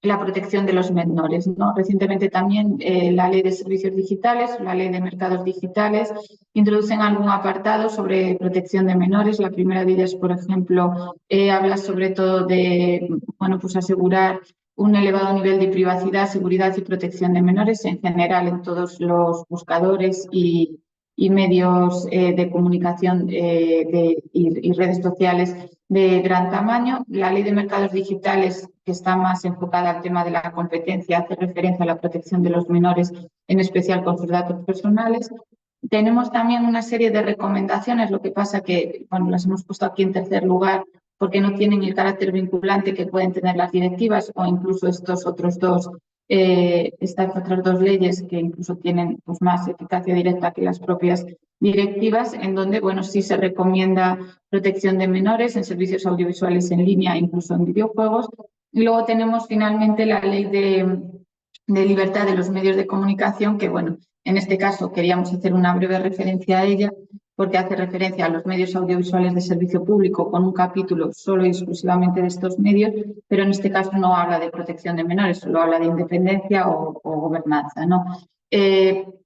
Speaker 6: la protección de los menores, ¿no? Recientemente también la Ley de Servicios Digitales, la Ley de Mercados Digitales, introducen algún apartado sobre protección de menores. La primera de ellas, por ejemplo, habla sobre todo de, bueno, pues asegurar un elevado nivel de privacidad, seguridad y protección de menores en general en todos los buscadores y medios de comunicación y redes sociales de gran tamaño. La Ley de Mercados Digitales, que está más enfocada al tema de la competencia, hace referencia a la protección de los menores, en especial con sus datos personales. Tenemos también una serie de recomendaciones, lo que pasa que, bueno, las hemos puesto aquí en tercer lugar porque no tienen el carácter vinculante que pueden tener las directivas o incluso estas otras dos leyes que incluso tienen pues, más eficacia directa que las propias directivas, en donde bueno, sí se recomienda protección de menores en servicios audiovisuales en línea, incluso en videojuegos. Y luego tenemos finalmente la ley de libertad de los medios de comunicación, que bueno, en este caso queríamos hacer una breve referencia a ella, porque hace referencia a los medios audiovisuales de servicio público con un capítulo solo y exclusivamente de estos medios, pero en este caso no habla de protección de menores, solo habla de independencia o gobernanza, ¿no?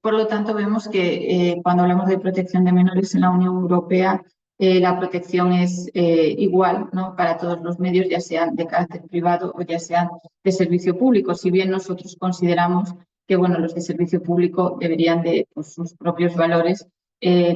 Speaker 6: Por lo tanto, vemos que cuando hablamos de protección de menores en la Unión Europea, la protección es igual, ¿no? Para todos los medios, ya sean de carácter privado o ya sean de servicio público, si bien nosotros consideramos que bueno, los de servicio público deberían de pues, sus propios valores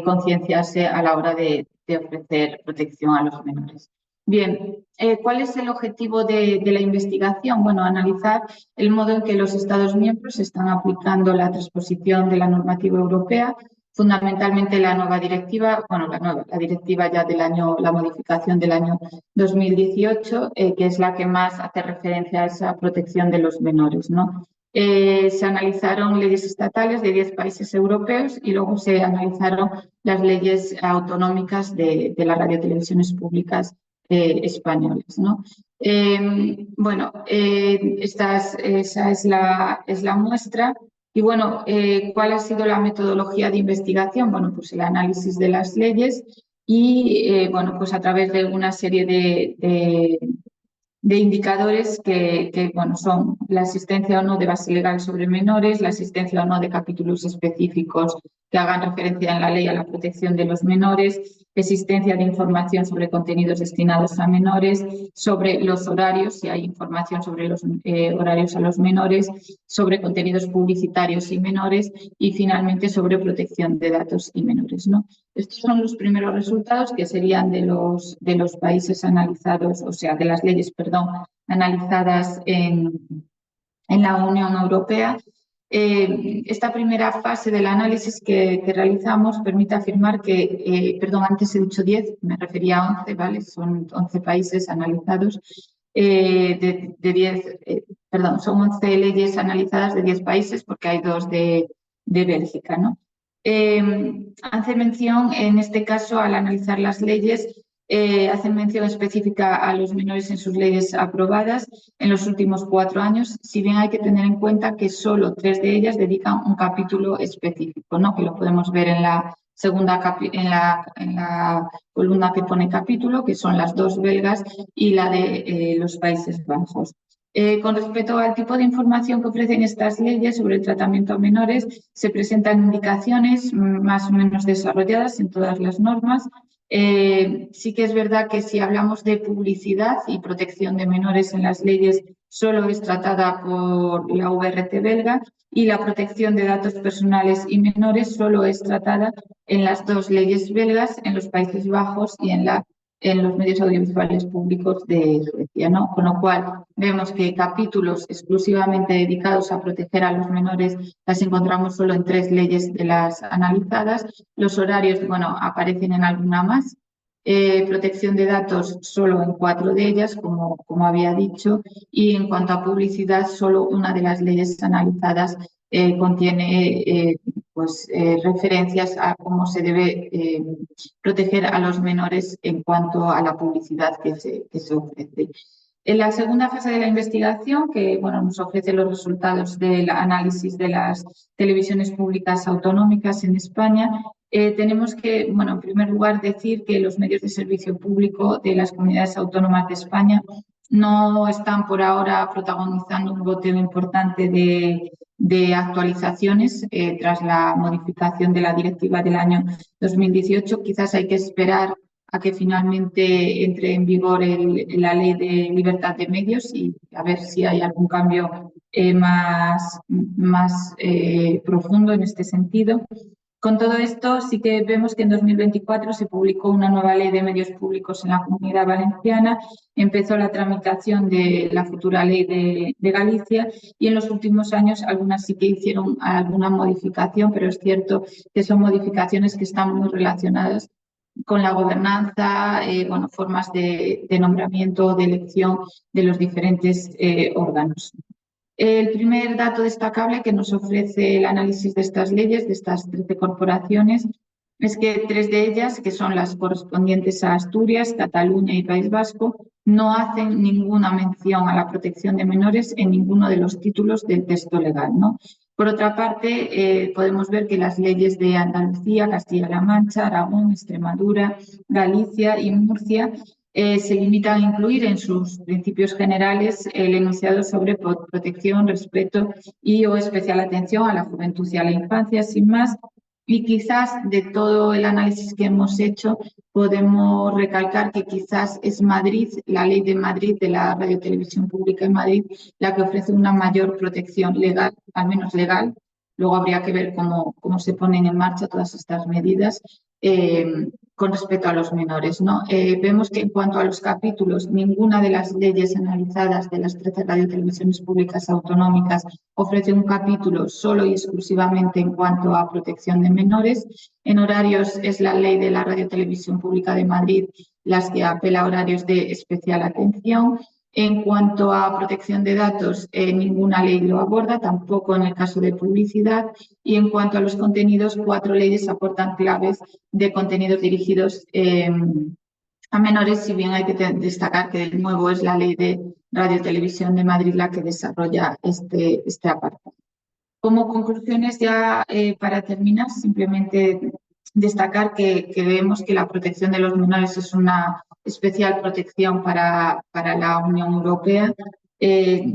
Speaker 6: concienciarse a la hora de ofrecer protección a los menores. Bien, ¿cuál es el objetivo de la investigación? Bueno, analizar el modo en que los Estados miembros están aplicando la transposición de la normativa europea, fundamentalmente la nueva directiva, bueno, la directiva ya del año, la modificación del año 2018, que es la que más hace referencia a esa protección de los menores, ¿no? Se analizaron leyes estatales de 10 países europeos y luego se analizaron las leyes autonómicas de las radiotelevisiones públicas españolas, ¿no? Bueno, esa es la muestra. Y bueno, ¿cuál ha sido la metodología de investigación? Bueno, pues el análisis de las leyes y, bueno, pues a través de una serie de indicadores que bueno, son la existencia o no de base legal sobre menores, la existencia o no de capítulos específicos que hagan referencia en la ley a la protección de los menores, existencia de información sobre contenidos destinados a menores, sobre los horarios, si hay información sobre los horarios a los menores, sobre contenidos publicitarios y menores y finalmente sobre protección de datos y menores, ¿no? Estos son los primeros resultados que serían de los países analizados, o sea, de las leyes, perdón, analizadas en la Unión Europea. Esta primera fase del análisis que realizamos permite afirmar que, perdón, antes he dicho 10, me refería a 11, ¿vale? Son 11 países analizados, perdón, son 11 leyes analizadas de 10 países porque hay 2 de Bélgica, ¿no? Hace mención, en este caso, al analizar las leyes, hacen mención específica a los menores en sus leyes aprobadas en los últimos 4 años, si bien hay que tener en cuenta que solo 3 de ellas dedican un capítulo específico, ¿no? Que lo podemos ver en la en la columna que pone capítulo, que son las 2 belgas y la de los Países Bajos. Con respecto al tipo de información que ofrecen estas leyes sobre el tratamiento a menores, se presentan indicaciones más o menos desarrolladas en todas las normas. Sí que es verdad que si hablamos de publicidad y protección de menores en las leyes, solo es tratada por la VRT belga y la protección de datos personales y menores solo es tratada en las 2 leyes belgas, en los Países Bajos y en los medios audiovisuales públicos de Suecia, ¿no? Con lo cual vemos que capítulos exclusivamente dedicados a proteger a los menores las encontramos solo en 3 leyes de las analizadas. Los horarios, bueno, aparecen en alguna más. Protección de datos solo en 4 de ellas, como había dicho, y en cuanto a publicidad, solo una de las leyes analizadas contiene pues, referencias a cómo se debe proteger a los menores en cuanto a la publicidad que se ofrece. En la segunda fase de la investigación, que bueno, nos ofrece los resultados del análisis de las televisiones públicas autonómicas en España, tenemos que, bueno, en primer lugar, decir que los medios de servicio público de las comunidades autónomas de España no están por ahora protagonizando un goteo importante de actualizaciones tras la modificación de la directiva del año 2018. Quizás hay que esperar a que finalmente entre en vigor la Ley de Libertad de Medios y a ver si hay algún cambio más profundo en este sentido. Con todo esto, sí que vemos que en 2024 se publicó una nueva Ley de Medios Públicos en la Comunidad Valenciana, empezó la tramitación de la futura Ley de Galicia y en los últimos años algunas sí que hicieron alguna modificación, pero es cierto que son modificaciones que están muy relacionadas con la gobernanza, bueno, formas de nombramiento, de elección de los diferentes órganos. El primer dato destacable que nos ofrece el análisis de estas leyes, de estas 13 corporaciones, es que 3 de ellas, que son las correspondientes a Asturias, Cataluña y País Vasco, no hacen ninguna mención a la protección de menores en ninguno de los títulos del texto legal, ¿no? Por otra parte, podemos ver que las leyes de Andalucía, Castilla-La Mancha, Aragón, Extremadura, Galicia y Murcia se limitan a incluir en sus principios generales el enunciado sobre protección, respeto y o especial atención a la juventud y a la infancia, sin más. Y quizás de todo el análisis que hemos hecho podemos recalcar que quizás es Madrid, la ley de Madrid de la radiotelevisión pública en Madrid, la que ofrece una mayor protección legal, al menos legal. Luego habría que ver cómo se ponen en marcha todas estas medidas con respecto a los menores, ¿no? Vemos que en cuanto a los capítulos, ninguna de las leyes analizadas de las 13 radiotelevisiones públicas autonómicas ofrece un capítulo solo y exclusivamente en cuanto a protección de menores. En horarios es la ley de la radiotelevisión pública de Madrid las que apela a horarios de especial atención. En cuanto a protección de datos, ninguna ley lo aborda, tampoco en el caso de publicidad. Y en cuanto a los contenidos, 4 leyes aportan claves de contenidos dirigidos a menores, si bien hay que destacar que de nuevo es la Ley de Radiotelevisión de Madrid la que desarrolla este apartado. Como conclusiones ya para terminar, simplemente destacar que vemos que la protección de los menores es una especial protección para la Unión Europea.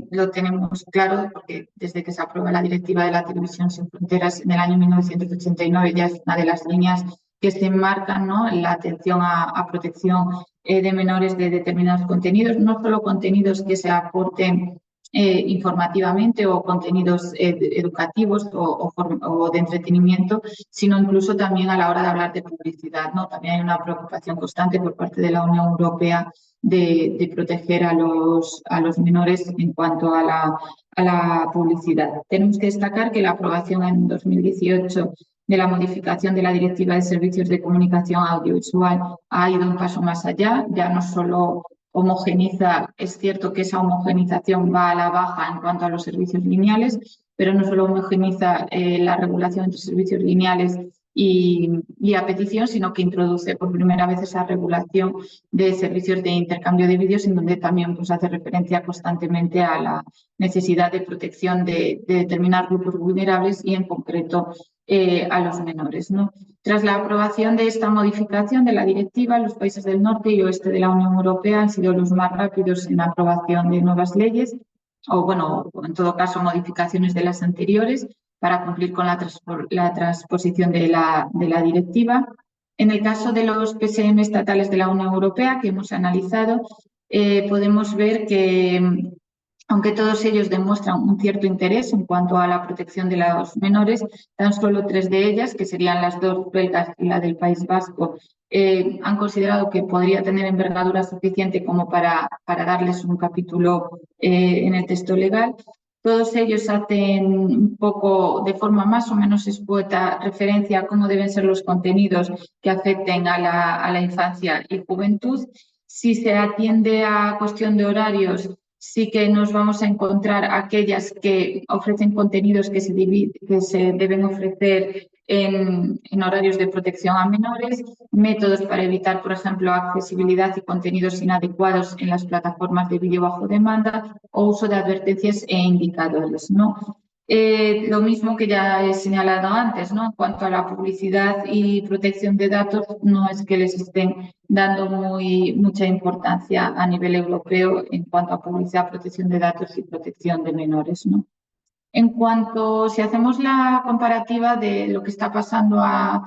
Speaker 6: Lo tenemos claro porque desde que se aprueba la Directiva de la Televisión Sin Fronteras en el año 1989 ya es una de las líneas que se enmarcan, ¿no?, en la atención a protección de menores de determinados contenidos, no solo contenidos que se aporten informativamente o contenidos educativos o de entretenimiento, sino incluso también a la hora de hablar de publicidad, ¿no? También hay una preocupación constante por parte de la Unión Europea de proteger a los menores en cuanto a la publicidad. Tenemos que destacar que la aprobación en 2018 de la modificación de la Directiva de Servicios de Comunicación Audiovisual ha ido un paso más allá, ya no solo homogeniza, es cierto que esa homogenización va a la baja en cuanto a los servicios lineales, pero no solo homogeniza la regulación entre servicios lineales y a petición, sino que introduce por primera vez esa regulación de servicios de intercambio de vídeos, en donde también pues, hace referencia constantemente a la necesidad de protección de determinados grupos vulnerables y en concreto a los menores, ¿no? Tras la aprobación de esta modificación de la directiva, los países del norte y oeste de la Unión Europea han sido los más rápidos en la aprobación de nuevas leyes, o bueno, en todo caso modificaciones de las anteriores, para cumplir con la transposición de la directiva. En el caso de los PSM estatales de la Unión Europea que hemos analizado, podemos ver que aunque todos ellos demuestran un cierto interés en cuanto a la protección de los menores, tan solo 3 de ellas, que serían las 2 belgas y la del País Vasco, han considerado que podría tener envergadura suficiente como para darles un capítulo en el texto legal. Todos ellos hacen un poco, de forma más o menos escueta, referencia a cómo deben ser los contenidos que afecten a la infancia y juventud. Si se atiende a cuestión de horarios, sí que nos vamos a encontrar aquellas que ofrecen contenidos que se deben ofrecer en horarios de protección a menores, métodos para evitar, por ejemplo, accesibilidad y contenidos inadecuados en las plataformas de vídeo bajo demanda o uso de advertencias e indicadores, ¿no? Lo mismo que ya he señalado antes, ¿no? En cuanto a la publicidad y protección de datos, no es que les estén dando mucha importancia a nivel europeo en cuanto a publicidad, protección de datos y protección de menores, ¿no? En cuanto, si hacemos la comparativa de lo que está pasando a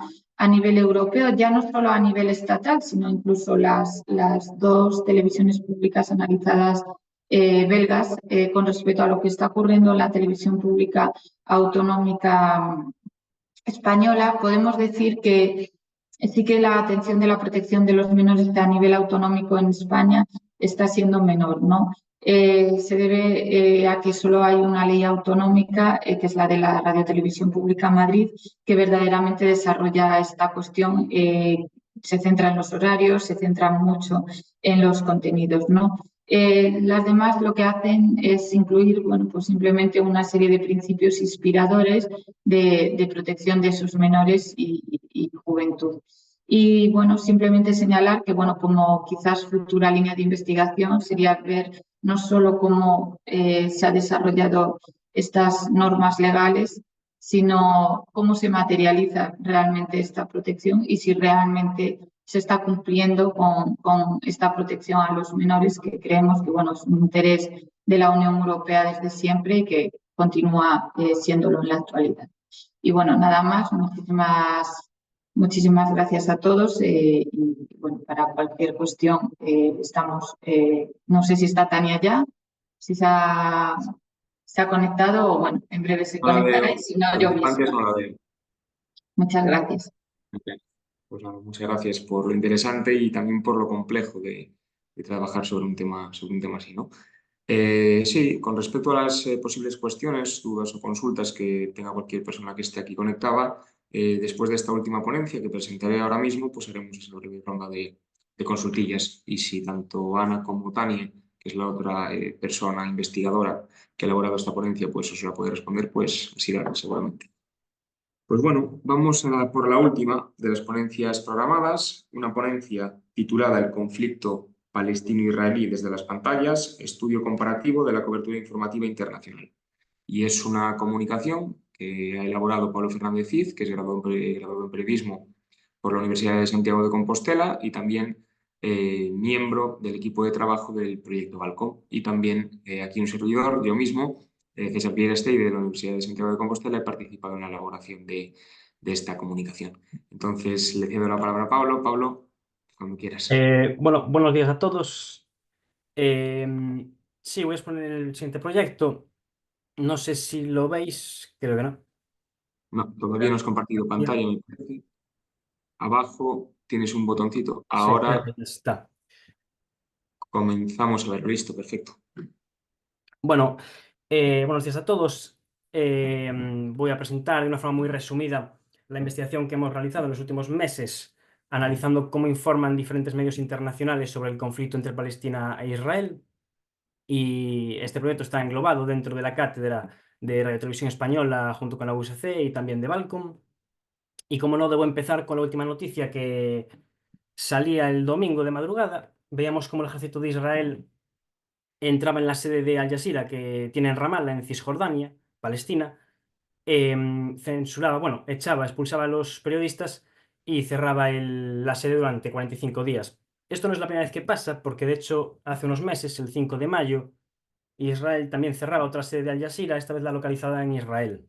Speaker 6: nivel europeo, ya no solo a nivel estatal, sino incluso las dos televisiones públicas analizadas belgas con respecto a lo que está ocurriendo en la televisión pública autonómica española, podemos decir que sí que la atención de la protección de los menores a nivel autonómico en España está siendo menor, ¿no? Se debe a que solo hay una ley autonómica, que es la de la Radiotelevisión Pública Madrid, que verdaderamente desarrolla esta cuestión, se centra en los horarios, se centra mucho en los contenidos, ¿no? Las demás lo que hacen es incluir, bueno, pues simplemente una serie de principios inspiradores de protección de sus menores y juventud. Y bueno, simplemente señalar que, bueno, como quizás futura línea de investigación sería ver no solo cómo se han desarrollado estas normas legales, sino cómo se materializa realmente esta protección y si realmente se está cumpliendo con esta protección a los menores, que creemos que, bueno, es un interés de la Unión Europea desde siempre y que continúa siéndolo en la actualidad. Y bueno, nada más, muchísimas gracias a todos y bueno, para cualquier cuestión estamos, no sé si está Tania ya, si se ha conectado o bueno, en breve se
Speaker 2: No la
Speaker 6: conectará
Speaker 2: veo.
Speaker 6: y si no,
Speaker 2: Por
Speaker 6: yo
Speaker 2: mis
Speaker 6: misma.
Speaker 2: partes no la veo.
Speaker 6: Muchas gracias.
Speaker 2: Pues nada, muchas gracias por lo interesante y también por lo complejo de trabajar sobre un tema así, ¿no? Sí, con respecto a las posibles cuestiones, dudas o consultas que tenga cualquier persona que esté aquí conectada, después de esta última ponencia que presentaré ahora mismo, pues haremos esa breve ronda de consultillas. Y si tanto Ana como Tania, que es la otra persona investigadora que ha elaborado esta ponencia, pues os la puede responder, pues así lo harán seguramente. Pues bueno, vamos por la última de las ponencias programadas, una ponencia titulada El conflicto palestino-israelí desde las pantallas, estudio comparativo de la cobertura informativa internacional. Y es una comunicación que ha elaborado Pablo Fernández Cid, que es graduado en periodismo por la Universidad de Santiago de Compostela y también miembro del equipo de trabajo del proyecto Balcón. Y también aquí un servidor, yo mismo, César Pierre Esteve, de la Universidad de Santiago de Compostela, he participado en la elaboración de esta comunicación. Entonces, le cedo la palabra a Pablo. Pablo, cuando quieras.
Speaker 7: Bueno, buenos días a todos. Sí, voy a exponer el siguiente proyecto. No sé si lo veis, creo que no.
Speaker 2: No, todavía no has compartido pantalla, me parece. Abajo tienes un botoncito.
Speaker 7: Sí,
Speaker 2: Ahora
Speaker 7: ya está.
Speaker 2: comenzamos a verlo. Listo, perfecto.
Speaker 7: Bueno, buenos días a todos. Voy a presentar de una forma muy resumida la investigación que hemos realizado en los últimos meses, analizando cómo informan diferentes medios internacionales sobre el conflicto entre Palestina e Israel. Y este proyecto está englobado dentro de la cátedra de Radio Televisión Española junto con la USC y también de Balcom. Y como no, debo empezar con la última noticia que salía el domingo de madrugada. Veíamos cómo el ejército de Israel entraba en la sede de Al Jazeera que tiene en Ramallah, en Cisjordania, Palestina, censuraba, bueno, expulsaba a los periodistas y cerraba la sede durante 45 días. Esto no es la primera vez que pasa, porque de hecho hace unos meses, el 5 de mayo, Israel también cerraba otra sede de Al Jazeera, esta vez la localizada en Israel.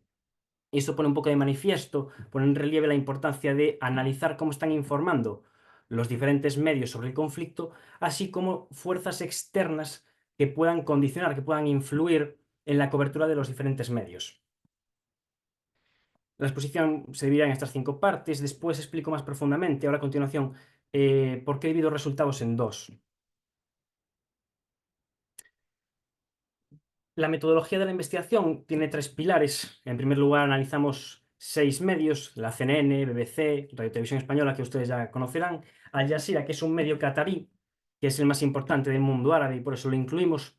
Speaker 7: Y esto pone un poco de manifiesto, pone en relieve la importancia de analizar cómo están informando los diferentes medios sobre el conflicto, así como fuerzas externas que puedan condicionar, que puedan influir en la cobertura de los diferentes medios. La exposición se dividirá en estas 5 partes, después explico más profundamente, ahora a continuación, por qué divido resultados en 2. La metodología de la investigación tiene 3 pilares. En primer lugar, analizamos 6 medios, la CNN, BBC, Radio Televisión Española, que ustedes ya conocerán, Al Jazeera, que es un medio catarí, que es el más importante del mundo árabe y por eso lo incluimos,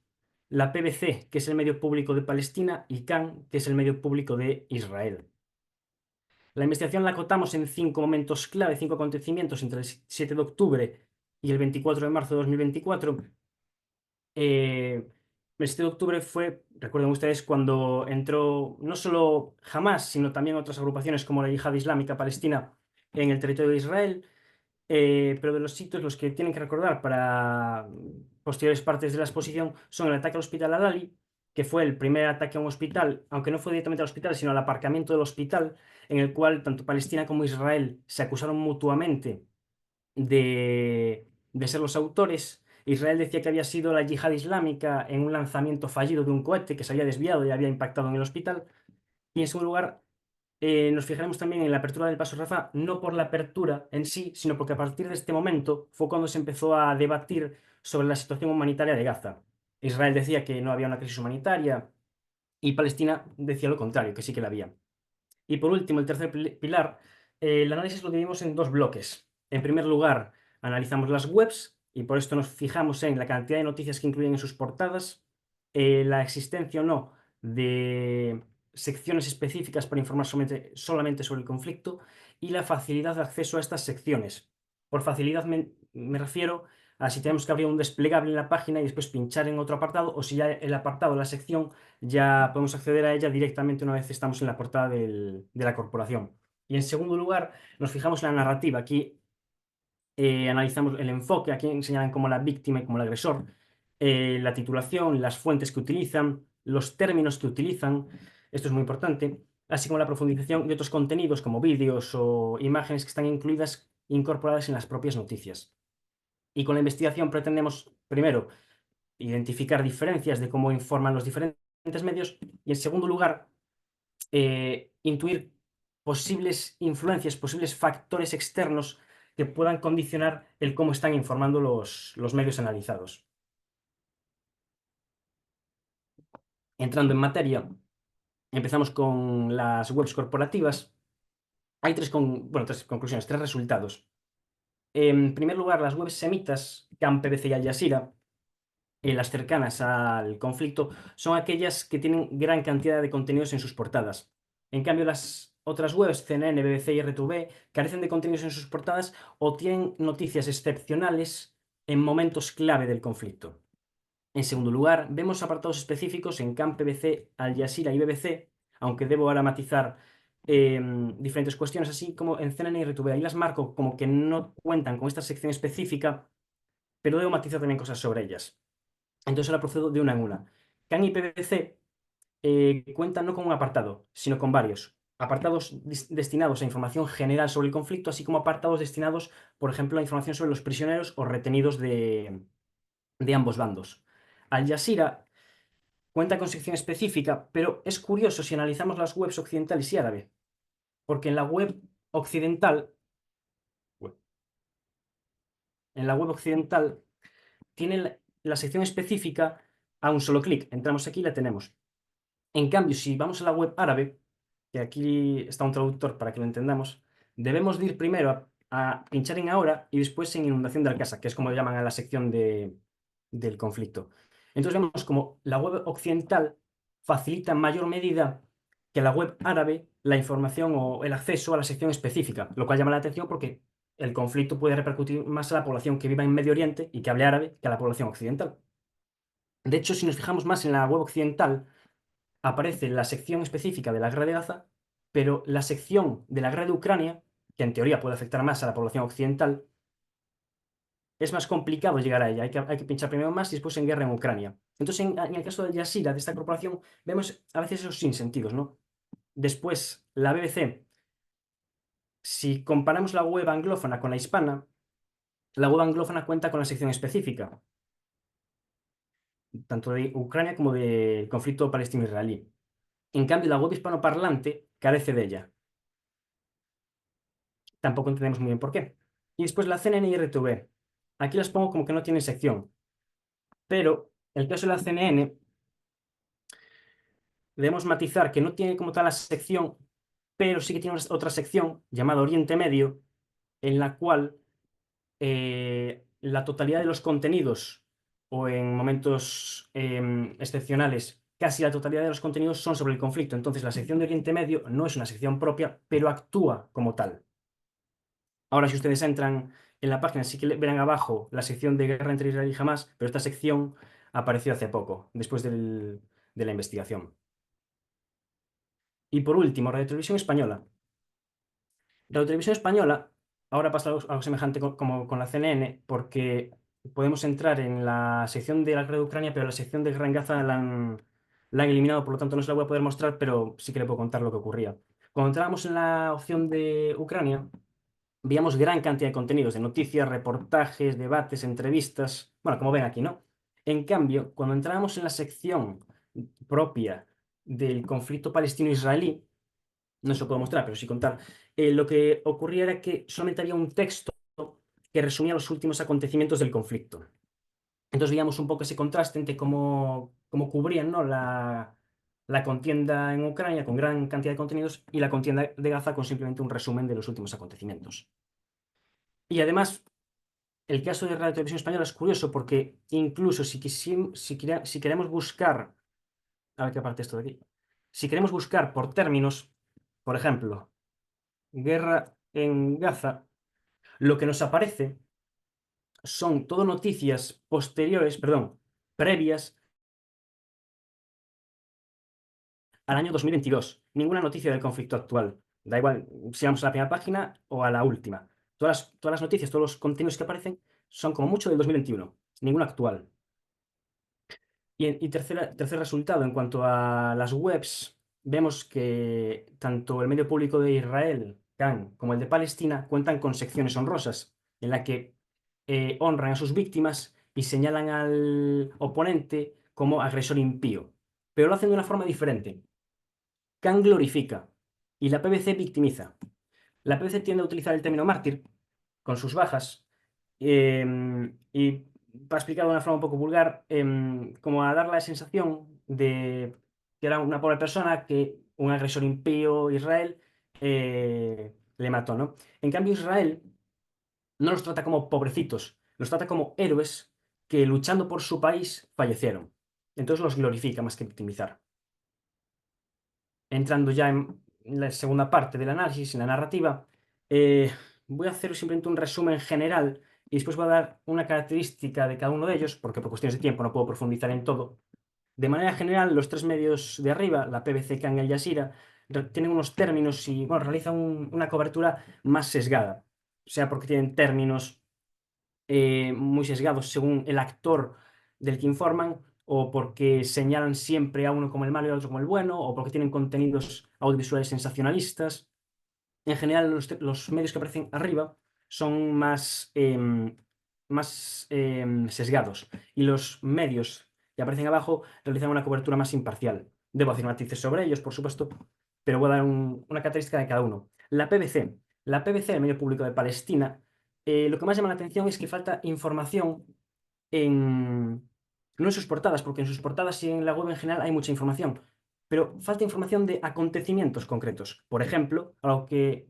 Speaker 7: la PBC, que es el medio público de Palestina, y CAN, que es el medio público de Israel. La investigación la acotamos en 5 momentos clave, 5 acontecimientos entre el 7 de octubre y el 24 de marzo de 2024. El 7 de octubre fue, recuerden ustedes, cuando entró no solo Hamas, sino también otras agrupaciones como la Yihad Islámica Palestina en el territorio de Israel. Pero de los sitios, los que tienen que recordar para posteriores partes de la exposición son el ataque al hospital Al-Ali, que fue el primer ataque a un hospital, aunque no fue directamente al hospital, sino al aparcamiento del hospital, en el cual tanto Palestina como Israel se acusaron mutuamente de ser los autores. Israel decía que había sido la yihad islámica en un lanzamiento fallido de un cohete que se había desviado y había impactado en el hospital. Y en segundo lugar, nos fijaremos también en la apertura del Paso Rafah, no por la apertura en sí, sino porque a partir de este momento fue cuando se empezó a debatir sobre la situación humanitaria de Gaza. Israel decía que no había una crisis humanitaria y Palestina decía lo contrario, que sí que la había. Y por último, el tercer pilar, el análisis lo dividimos en 2 bloques. En primer lugar, analizamos las webs y por esto nos fijamos en la cantidad de noticias que incluyen en sus portadas, la existencia o no de secciones específicas para informar solamente sobre el conflicto y la facilidad de acceso a estas secciones. Por facilidad me refiero a si tenemos que abrir un desplegable en la página y después pinchar en otro apartado, o si ya el apartado, la sección, ya podemos acceder a ella directamente una vez estamos en la portada de la corporación. Y en segundo lugar, nos fijamos en la narrativa. Aquí analizamos el enfoque, aquí señalan como la víctima y como el agresor, la titulación, las fuentes que utilizan, los términos que utilizan, esto es muy importante, así como la profundización de otros contenidos como vídeos o imágenes que están incorporadas en las propias noticias. Y con la investigación pretendemos, primero, identificar diferencias de cómo informan los diferentes medios y, en segundo lugar, intuir posibles influencias, posibles factores externos que puedan condicionar el cómo están informando los medios analizados. Entrando en materia, empezamos con las webs corporativas. Hay tres conclusiones, 3 resultados. En primer lugar, las webs semitas, CAN, PBC y Al Jazeera, las cercanas al conflicto, son aquellas que tienen gran cantidad de contenidos en sus portadas. En cambio, las otras webs, CNN, BBC y RTV, carecen de contenidos en sus portadas o tienen noticias excepcionales en momentos clave del conflicto. En segundo lugar, vemos apartados específicos en CAN, PBC, Al Jazeera y BBC, aunque debo ahora matizar diferentes cuestiones, así como en CNN y RTV. Ahí las marco como que no cuentan con esta sección específica, pero debo matizar también cosas sobre ellas. Entonces ahora procedo de una en una. CAN y PBC cuentan no con un apartado, sino con varios. Apartados destinados a información general sobre el conflicto, así como apartados destinados, por ejemplo, a información sobre los prisioneros o retenidos de ambos bandos. Al Jazeera cuenta con sección específica, pero es curioso si analizamos las webs occidentales y árabe, porque en la web occidental tiene la sección específica a un solo clic. Entramos aquí y la tenemos. En cambio, si vamos a la web árabe, que aquí está un traductor para que lo entendamos, debemos de ir primero a pinchar en ahora y después en inundación de Al-Aqsa, que es como llaman a la sección del conflicto. Entonces vemos como la web occidental facilita en mayor medida que la web árabe la información o el acceso a la sección específica, lo cual llama la atención porque el conflicto puede repercutir más a la población que viva en Medio Oriente y que hable árabe que a la población occidental. De hecho, si nos fijamos más en la web occidental, aparece la sección específica de la guerra de Gaza, pero la sección de la guerra de Ucrania, que en teoría puede afectar más a la población occidental, es más complicado llegar a ella. Hay que pinchar primero más y después en guerra en Ucrania. Entonces, en el caso de Al Jazeera, de esta corporación, vemos a veces esos sinsentidos, ¿no? Después, la BBC, si comparamos la web anglófona con la hispana, la web anglófona cuenta con la sección específica, tanto de Ucrania como del conflicto palestino-israelí. En cambio, la web hispanoparlante carece de ella. Tampoco entendemos muy bien por qué. Y después la CNN y RTV. Aquí las pongo como que no tienen sección. Pero el caso de la CNN, debemos matizar que no tiene como tal la sección, pero sí que tiene otra sección llamada Oriente Medio, en la cual la totalidad de los contenidos o en momentos excepcionales, casi la totalidad de los contenidos son sobre el conflicto. Entonces, la sección de Oriente Medio no es una sección propia, pero actúa como tal. Ahora, si ustedes entran en la página, sí que verán abajo la sección de guerra entre Israel y Hamás, pero esta sección apareció hace poco, después de la investigación. Y por último, Radio Televisión Española. Radio Televisión Española, ahora pasa algo semejante como con la CNN, porque podemos entrar en la sección de la guerra de Ucrania, pero la sección de guerra en Gaza la han eliminado, por lo tanto no se la voy a poder mostrar, pero sí que le puedo contar lo que ocurría. Cuando entrábamos en la opción de Ucrania, veíamos gran cantidad de contenidos, de noticias, reportajes, debates, entrevistas, bueno, como ven aquí, ¿no? En cambio, cuando entrábamos en la sección propia del conflicto palestino-israelí, no se lo puedo mostrar, pero sí contar, lo que ocurría era que solamente había un texto que resumía los últimos acontecimientos del conflicto. Entonces veíamos un poco ese contraste entre cómo cubrían, ¿no?, la contienda en Ucrania con gran cantidad de contenidos y la contienda de Gaza con simplemente un resumen de los últimos acontecimientos. Y además, el caso de Radio Televisión Española es curioso porque incluso si queremos buscar, a ver qué parte esto de aquí, si queremos buscar por términos, por ejemplo, guerra en Gaza, lo que nos aparece son todo noticias posteriores, perdón, previas al año 2022. Ninguna noticia del conflicto actual. Da igual si vamos a la primera página o a la última. Todas las noticias, todos los contenidos que aparecen son como mucho del 2021. Ninguna actual. Y tercer resultado, en cuanto a las webs, vemos que tanto el medio público de Israel, CAN, como el de Palestina cuentan con secciones honrosas, en la que honran a sus víctimas y señalan al oponente como agresor impío. Pero lo hacen de una forma diferente. CAN glorifica y la PBC victimiza. La PBC tiende a utilizar el término mártir con sus bajas y, para explicarlo de una forma un poco vulgar, como a dar la sensación de que era una pobre persona que un agresor impío, Israel, le mató, ¿no? En cambio, Israel no los trata como pobrecitos, los trata como héroes que luchando por su país fallecieron. Entonces los glorifica más que victimizar. Entrando ya en la segunda parte del análisis, en la narrativa, voy a hacer simplemente un resumen general y después voy a dar una característica de cada uno de ellos, porque por cuestiones de tiempo no puedo profundizar en todo. De manera general, los tres medios de arriba, la PBC, CAN y Al Jazeera, tienen unos términos y bueno, realizan una cobertura más sesgada. O sea, porque tienen términos muy sesgados según el actor del que informan, o porque señalan siempre a uno como el malo y al otro como el bueno, o porque tienen contenidos audiovisuales sensacionalistas. En general, los medios que aparecen arriba son más sesgados, y los medios que aparecen abajo realizan una cobertura más imparcial. Debo hacer matices sobre ellos, por supuesto, pero voy a dar una característica de cada uno. La PBC, el medio público de Palestina, lo que más llama la atención es que falta información no en sus portadas, porque en sus portadas y en la web en general hay mucha información, pero falta información de acontecimientos concretos. Por ejemplo, algo que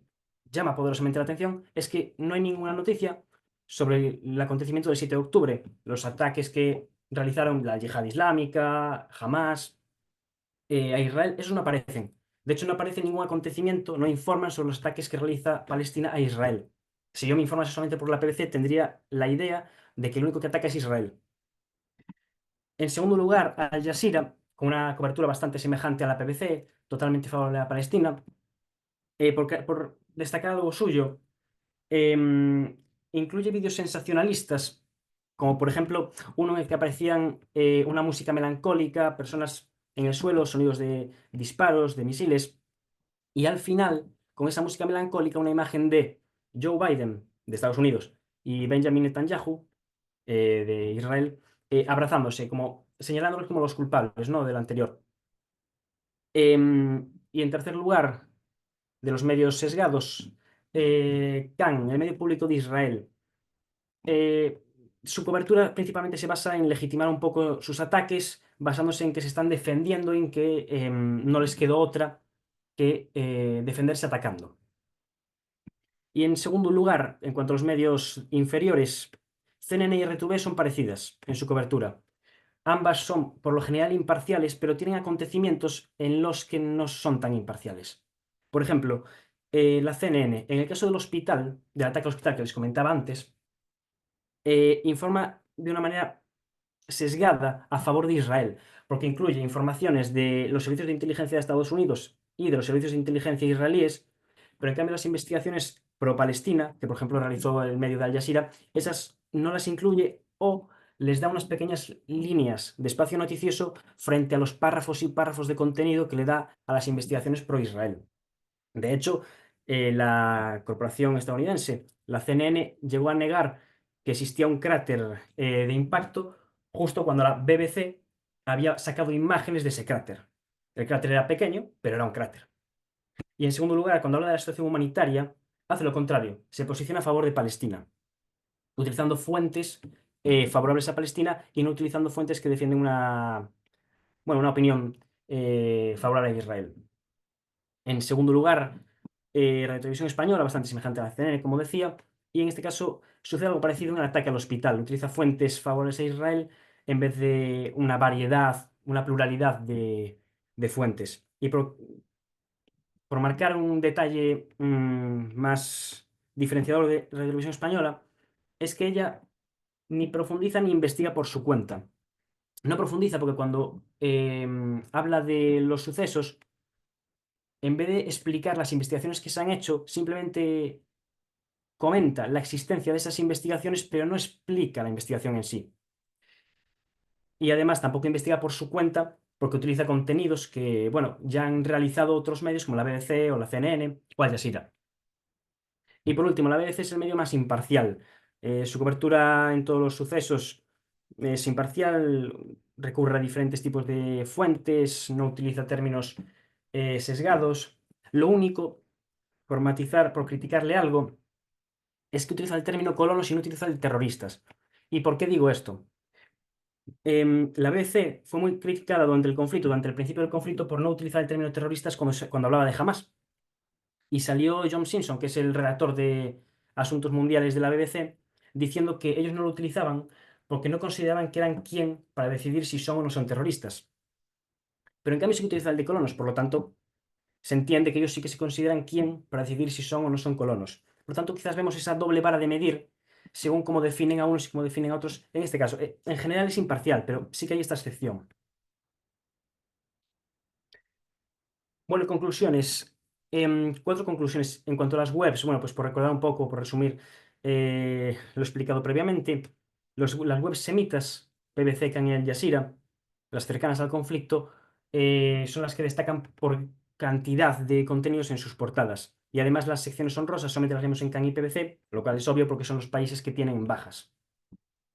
Speaker 7: llama poderosamente la atención es que no hay ninguna noticia sobre el acontecimiento del 7 de octubre, los ataques que realizaron la Yihad Islámica, Hamás, a Israel. Esos no aparecen. De hecho, no aparece ningún acontecimiento, no informan sobre los ataques que realiza Palestina a Israel. Si yo me informase solamente por la PBC, tendría la idea de que el único que ataca es Israel. En segundo lugar, Al Jazeera, con una cobertura bastante semejante a la PBC, totalmente favorable a Palestina. Por destacar algo suyo, incluye vídeos sensacionalistas, como por ejemplo uno en el que aparecían una música melancólica, personas en el suelo, sonidos de disparos, de misiles, y al final, con esa música melancólica, una imagen de Joe Biden, de Estados Unidos, y Benjamin Netanyahu, de Israel, abrazándose, como señalándolos como los culpables, ¿no?, del anterior. Y en tercer lugar, de los medios sesgados, CAN, el medio público de Israel. Su cobertura principalmente se basa en legitimar un poco sus ataques, basándose en que se están defendiendo y en que no les quedó otra que defenderse atacando. Y en segundo lugar, en cuanto a los medios inferiores, CNN y RTV son parecidas en su cobertura. Ambas son por lo general imparciales, pero tienen acontecimientos en los que no son tan imparciales. Por ejemplo, la CNN, en el caso del hospital, del ataque al hospital que les comentaba antes, informa de una manera sesgada a favor de Israel, porque incluye informaciones de los servicios de inteligencia de Estados Unidos y de los servicios de inteligencia israelíes, pero en cambio las investigaciones pro-Palestina, que por ejemplo realizó el medio de Al Jazeera, esas no las incluye o les da unas pequeñas líneas de espacio noticioso frente a los párrafos y párrafos de contenido que le da a las investigaciones pro-Israel. De hecho, la corporación estadounidense, la CNN, llegó a negar que existía un cráter de impacto justo cuando la BBC había sacado imágenes de ese cráter. El cráter era pequeño, pero era un cráter. Y en segundo lugar, cuando habla de la situación humanitaria, hace lo contrario, se posiciona a favor de Palestina, utilizando fuentes favorables a Palestina y no utilizando fuentes que defienden una opinión favorable a Israel. En segundo lugar, Radio Televisión Española, bastante semejante a la CNN, como decía, y en este caso sucede algo parecido en un ataque al hospital. Utiliza fuentes favorables a Israel en vez de una variedad, una pluralidad de fuentes. Y por marcar un detalle más diferenciador de Radio Televisión Española, es que ella ni profundiza ni investiga por su cuenta. No profundiza porque cuando habla de los sucesos, en vez de explicar las investigaciones que se han hecho, simplemente comenta la existencia de esas investigaciones, pero no explica la investigación en sí. Y además tampoco investiga por su cuenta, porque utiliza contenidos que, bueno, ya han realizado otros medios como la BBC o la CNN o Al Jazeera. Y por último, la BBC es el medio más imparcial. Su cobertura en todos los sucesos es imparcial, recurre a diferentes tipos de fuentes, no utiliza términos sesgados. Lo único, por matizar, por criticarle algo, es que utiliza el término colonos y no utiliza el terroristas. ¿Y por qué digo esto? La BBC fue muy criticada durante el conflicto, durante el principio del conflicto, por no utilizar el término terroristas cuando hablaba de Hamas. Y salió John Simpson, que es el redactor de Asuntos Mundiales de la BBC, diciendo que ellos no lo utilizaban porque no consideraban que eran quién para decidir si son o no son terroristas. Pero en cambio sí que utiliza el de colonos, por lo tanto, se entiende que ellos sí que se consideran quién para decidir si son o no son colonos. Por lo tanto, quizás vemos esa doble vara de medir según cómo definen a unos y cómo definen a otros. En este caso, en general es imparcial, pero sí que hay esta excepción. Bueno, conclusiones. 4 conclusiones en cuanto a las webs. Bueno, pues por recordar un poco, por resumir lo explicado previamente, las webs semitas, BBC, Can y Al Jazeera, las cercanas al conflicto, son las que destacan por cantidad de contenidos en sus portadas. Y además las secciones honrosas solamente las vemos en Can y BBC, lo cual es obvio porque son los países que tienen bajas.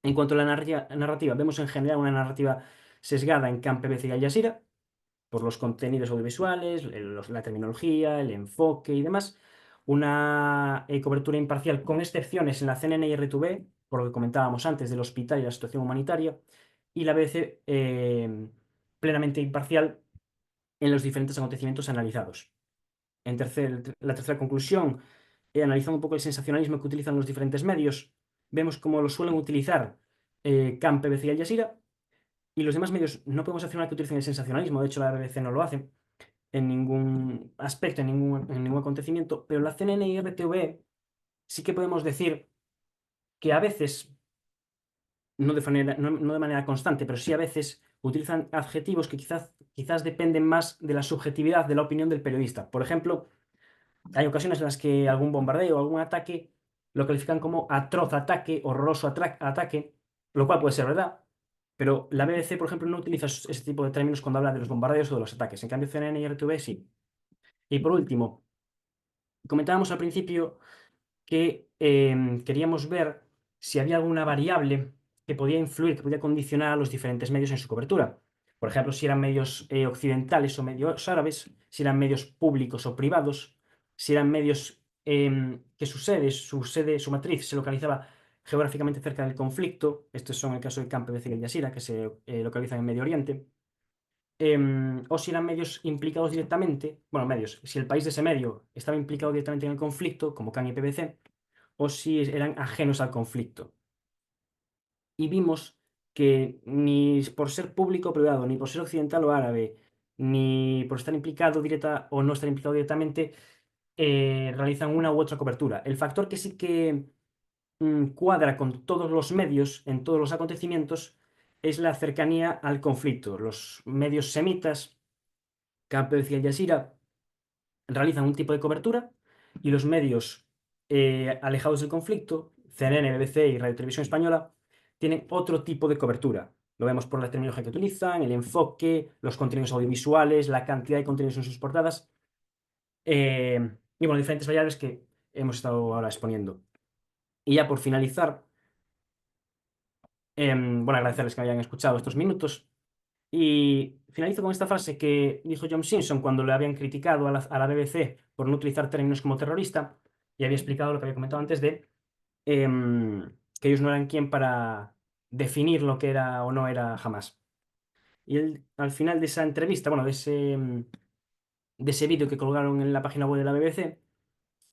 Speaker 7: En cuanto a la narrativa, vemos en general una narrativa sesgada en Can, BBC y Al Jazeera, por los contenidos audiovisuales, la terminología, el enfoque y demás. Una cobertura imparcial con excepciones en la CNN y RTV, por lo que comentábamos antes del hospital y la situación humanitaria, y la BBC plenamente imparcial en los diferentes acontecimientos analizados. La tercera conclusión, analizando un poco el sensacionalismo que utilizan los diferentes medios, vemos cómo lo suelen utilizar Can, BBC y Al Jazeera, y los demás medios no podemos afirmar que utilicen el sensacionalismo, de hecho la BBC no lo hace en ningún aspecto, en ningún acontecimiento, pero la CNN y RTV sí que podemos decir que a veces, no de manera constante, pero sí a veces utilizan adjetivos que quizás dependen más de la subjetividad de la opinión del periodista. Por ejemplo, hay ocasiones en las que algún bombardeo o algún ataque lo califican como atroz ataque, horroroso ataque, lo cual puede ser verdad, pero la BBC, por ejemplo, no utiliza ese tipo de términos cuando habla de los bombardeos o de los ataques. En cambio, CNN y RTV sí. Y por último, comentábamos al principio que queríamos ver si había alguna variable que podía influir, que podía condicionar a los diferentes medios en su cobertura. Por ejemplo, si eran medios occidentales o medios árabes, si eran medios públicos o privados, si eran medios que su matriz se localizaba geográficamente cerca del conflicto. Estos son el caso del Can, BBC y Al Jazeera, que se localizan en Medio Oriente. O si eran medios implicados directamente, bueno, medios, si el país de ese medio estaba implicado directamente en el conflicto, como Can y BBC, o si eran ajenos al conflicto. y vimos que ni por ser público o privado, ni por ser occidental o árabe, ni por estar implicado directa o no estar implicado directamente, realizan una u otra cobertura. El factor que sí que cuadra con todos los medios en todos los acontecimientos es la cercanía al conflicto. Los medios semitas, Capez y Al Jazeera, realizan un tipo de cobertura y los medios alejados del conflicto, CNN, BBC y Radio Televisión Española, tienen otro tipo de cobertura. Lo vemos por la terminología que utilizan, el enfoque, los contenidos audiovisuales, la cantidad de contenidos en sus portadas y bueno, diferentes variables que hemos estado ahora exponiendo. Y ya por finalizar, bueno, agradecerles que me hayan escuchado estos minutos. Y finalizo con esta frase que dijo John Simpson cuando le habían criticado a la BBC por no utilizar términos como terrorista y había explicado lo que había comentado antes de que ellos no eran quien para definir lo que era o no era Hamas. Y él, al final de esa entrevista, bueno, de ese vídeo que colgaron en la página web de la BBC,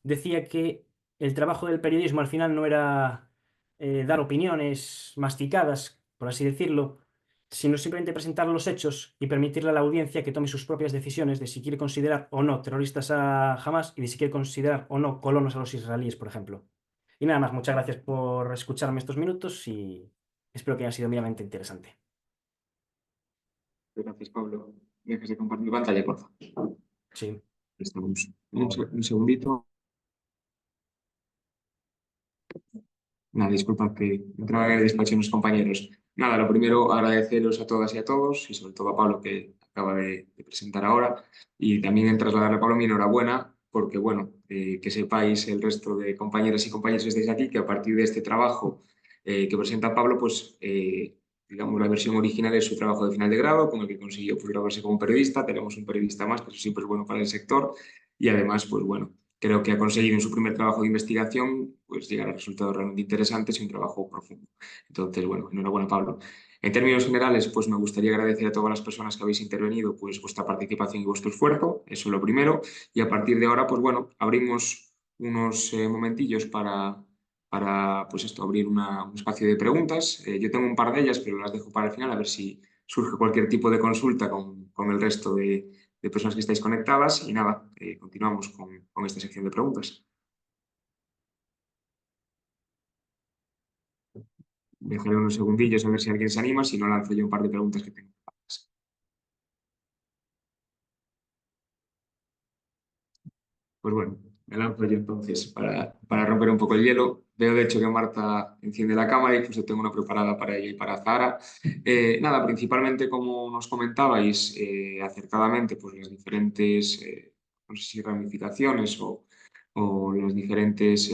Speaker 7: decía que el trabajo del periodismo al final no era dar opiniones masticadas, por así decirlo, sino simplemente presentar los hechos y permitirle a la audiencia que tome sus propias decisiones de si quiere considerar o no terroristas a Hamas y de si quiere considerar o no colonos a los israelíes, por ejemplo. Y nada más, muchas gracias por escucharme estos minutos y espero que haya sido meramente interesante.
Speaker 2: Gracias, Pablo. Dejas de compartir pantalla, por favor.
Speaker 7: Sí.
Speaker 2: Estamos un segundito. Nada, disculpad que entraba en el despacho de unos compañeros. Nada, lo primero, agradeceros a todas y a todos, y sobre todo a Pablo, que acaba de presentar ahora, y también en trasladarle a Pablo mi enhorabuena, porque, bueno, que sepáis el resto de compañeras y compañeros que estáis aquí, que a partir de este trabajo que presenta Pablo, pues, digamos, la versión original es su trabajo de final de grado, con el que consiguió pues, graduarse como periodista. Tenemos un periodista más, que eso siempre es bueno para el sector, y además, pues, bueno, creo que ha conseguido en su primer trabajo de investigación pues, llegar a resultados realmente interesantes y un trabajo profundo. Entonces, bueno, enhorabuena, Pablo. En términos generales, pues me gustaría agradecer a todas las personas que habéis intervenido pues, vuestra participación y vuestro esfuerzo, eso es lo primero. Y a partir de ahora, pues bueno, abrimos unos momentillos para pues esto, abrir un espacio de preguntas. Yo tengo un par de ellas, pero las dejo para el final, a ver si surge cualquier tipo de consulta con el resto de personas que estáis conectadas y nada, continuamos con esta sección de preguntas. Dejaré unos segundillos a ver si alguien se anima, si no lanzo yo un par de preguntas que tengo. Pues bueno, me lanzo yo entonces para romper un poco el hielo. Veo de hecho que Marta enciende la cámara y pues yo tengo una preparada para ella y para Zara. Nada, principalmente como nos comentabais acertadamente, pues las diferentes, no sé si ramificaciones o los diferentes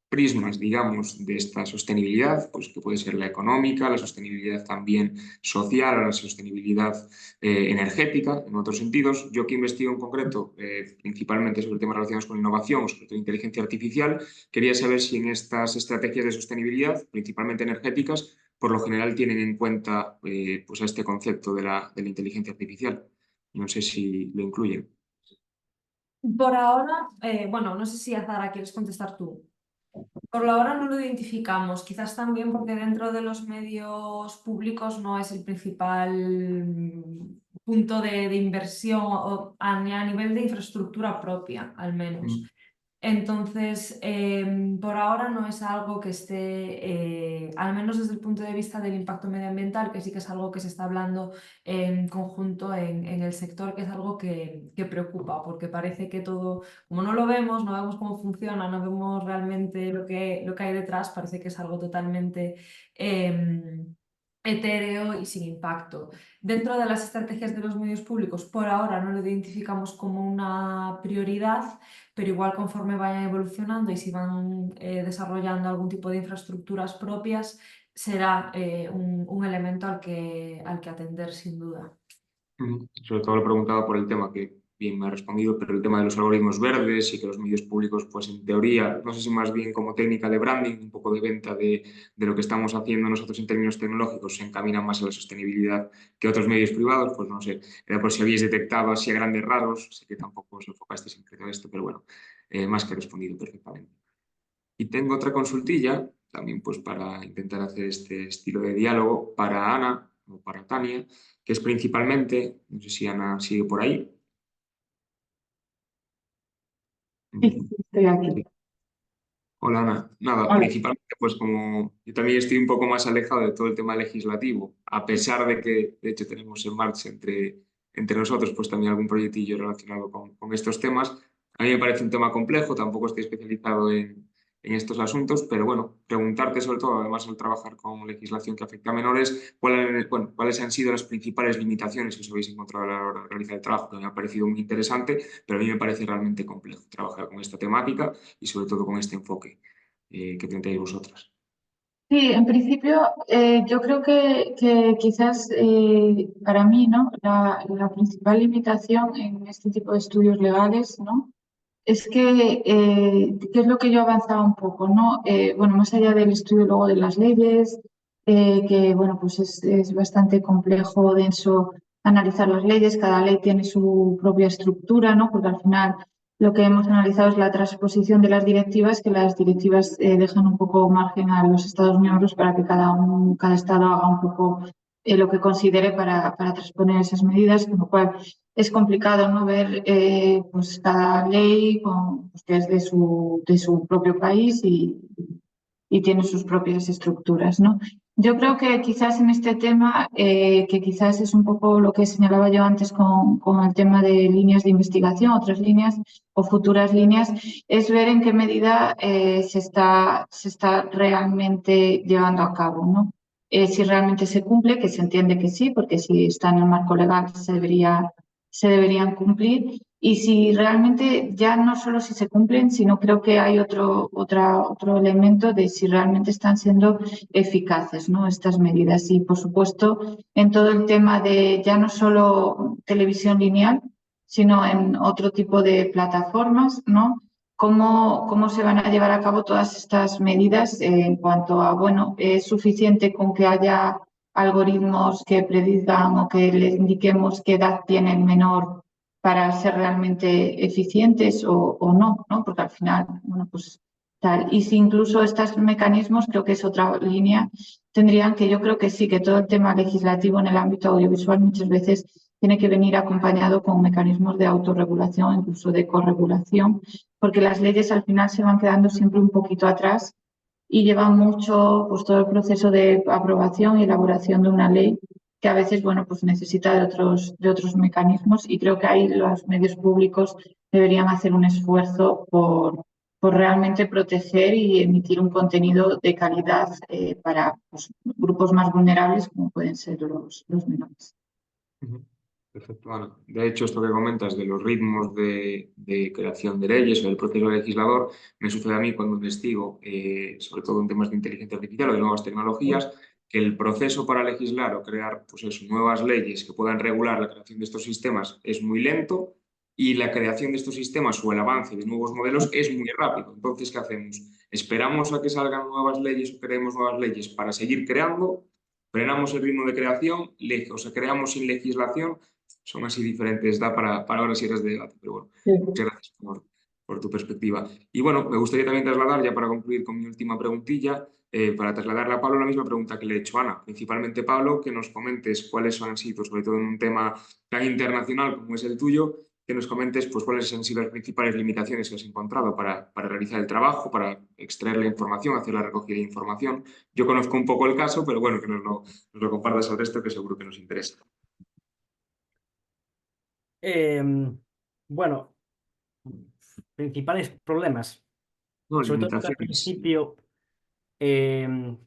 Speaker 2: prismas, digamos, de esta sostenibilidad, pues que puede ser la económica, la sostenibilidad también social, la sostenibilidad energética, en otros sentidos. Yo que investigo en concreto principalmente sobre temas relacionados con innovación, sobre todo inteligencia artificial, quería saber si en estas estrategias de sostenibilidad, principalmente energéticas, por lo general tienen en cuenta pues a este concepto de la inteligencia artificial. No sé si lo incluyen.
Speaker 4: Por ahora, bueno, no sé si Azara quieres contestar tú. Por ahora no lo identificamos, quizás también porque dentro de los medios públicos no es el principal punto de inversión ni a nivel de infraestructura propia, al menos. Entonces, por ahora no es algo que esté, al menos desde el punto de vista del impacto medioambiental, que sí que es algo que se está hablando en conjunto en el sector, que es algo que preocupa, porque parece que todo, como no lo vemos, no vemos cómo funciona, no vemos realmente lo que hay detrás, parece que es algo totalmente etéreo y sin impacto. Dentro de las estrategias de los medios públicos, por ahora no lo identificamos como una prioridad, pero igual conforme vayan evolucionando y si van desarrollando algún tipo de infraestructuras propias, será un elemento al que atender sin duda.
Speaker 2: Sobre todo lo he preguntado por el tema que bien me ha respondido, pero el tema de los algoritmos verdes y que los medios públicos, pues en teoría, no sé si más bien como técnica de branding, un poco de venta de lo que estamos haciendo nosotros en términos tecnológicos, se encaminan más a la sostenibilidad que otros medios privados, pues no sé, era por si habéis detectado así a grandes rasgos, sé que tampoco os enfocasteis siempre en esto, pero bueno, más que respondido perfectamente. Y tengo otra consultilla también pues para intentar hacer este estilo de diálogo para Ana o para Tania, que es principalmente, no sé si Ana sigue por ahí.
Speaker 6: Sí, estoy aquí.
Speaker 2: Hola Ana, nada,
Speaker 6: Hola.
Speaker 2: principalmente pues como yo también estoy un poco más alejado de todo el tema legislativo, a pesar de que de hecho tenemos en marcha entre nosotros pues también algún proyectillo relacionado con estos temas. A mí me parece un tema complejo, tampoco estoy especializado en estos asuntos, pero bueno, preguntarte sobre todo, además al trabajar con legislación que afecta a menores, cuáles han sido las principales limitaciones que os habéis encontrado a la hora de realizar el trabajo, que me ha parecido muy interesante, pero a mí me parece realmente complejo trabajar con esta temática y sobre todo con este enfoque que planteáis vosotras.
Speaker 6: Sí, en principio yo creo que quizás para mí, ¿no? La principal limitación en este tipo de estudios legales, ¿no? Es que es lo que yo avanzaba un poco, ¿no? Bueno, más allá del estudio luego de las leyes, que bueno, pues es bastante complejo, denso analizar las leyes, cada ley tiene su propia estructura, ¿no? Porque al final lo que hemos analizado es la transposición de las directivas, que las directivas dejan un poco margen a los Estados miembros para que cada Estado haga un poco lo que considere para transponer esas medidas, con lo cual es complicado, ¿no? Ver pues cada ley pues, que es de su propio país y tiene sus propias estructuras, ¿no? Yo creo que quizás en este tema, que quizás es un poco lo que señalaba yo antes con el tema de líneas de investigación, otras líneas o futuras líneas, es ver en qué medida se está realmente llevando a cabo, ¿no? Si realmente se cumple, que se entiende que sí, porque si está en el marco legal se deberían cumplir. Y si realmente ya no solo si se cumplen, sino creo que hay otro elemento de si realmente están siendo eficaces, ¿no? Estas medidas. Y por supuesto, en todo el tema de ya no solo televisión lineal, sino en otro tipo de plataformas, ¿no? ¿Cómo se van a llevar a cabo todas estas medidas en cuanto a, bueno, es suficiente con que haya algoritmos que predigan o que les indiquemos qué edad tiene el menor para ser realmente eficientes o no, ¿no? Porque al final, bueno, pues tal. Y si incluso estos mecanismos, creo que es otra línea, tendrían que, yo creo que sí, que todo el tema legislativo en el ámbito audiovisual muchas veces tiene que venir acompañado con mecanismos de autorregulación, incluso de corregulación, porque las leyes al final se van quedando siempre un poquito atrás y llevan mucho, pues todo el proceso de aprobación y elaboración de una ley que a veces, bueno, pues necesita de otros mecanismos y creo que ahí los medios públicos deberían hacer un esfuerzo por realmente proteger y emitir un contenido de calidad para pues, grupos más vulnerables como pueden ser los menores.
Speaker 2: Perfecto, Ana. De hecho, esto que comentas de los ritmos de creación de leyes o del proceso legislador me sucede a mí cuando investigo, sobre todo en temas de inteligencia artificial o de nuevas tecnologías, que el proceso para legislar o crear pues eso, nuevas leyes que puedan regular la creación de estos sistemas es muy lento y la creación de estos sistemas o el avance de nuevos modelos es muy rápido. Entonces, ¿qué hacemos? ¿Esperamos a que salgan nuevas leyes o creemos nuevas leyes para seguir creando? ¿Frenamos el ritmo de creación? O sea, creamos sin legislación. Son así diferentes, da para horas y horas de debate, pero bueno, muchas gracias por tu perspectiva. Y bueno, me gustaría también trasladar, ya para concluir con mi última preguntilla, para trasladarle a Pablo la misma pregunta que le he hecho a Ana. Principalmente, Pablo, que nos comentes cuáles han sido, sobre todo en un tema tan internacional como es el tuyo, que nos comentes pues, cuáles han sido las principales limitaciones que has encontrado para realizar el trabajo, para extraer la información, hacer la recogida de información. Yo conozco un poco el caso, pero bueno, que nos lo compartas al resto, que seguro que nos interesa.
Speaker 7: Bueno, principales problemas.
Speaker 2: No,
Speaker 7: Sobre todo porque al
Speaker 2: limitaciones.
Speaker 7: principio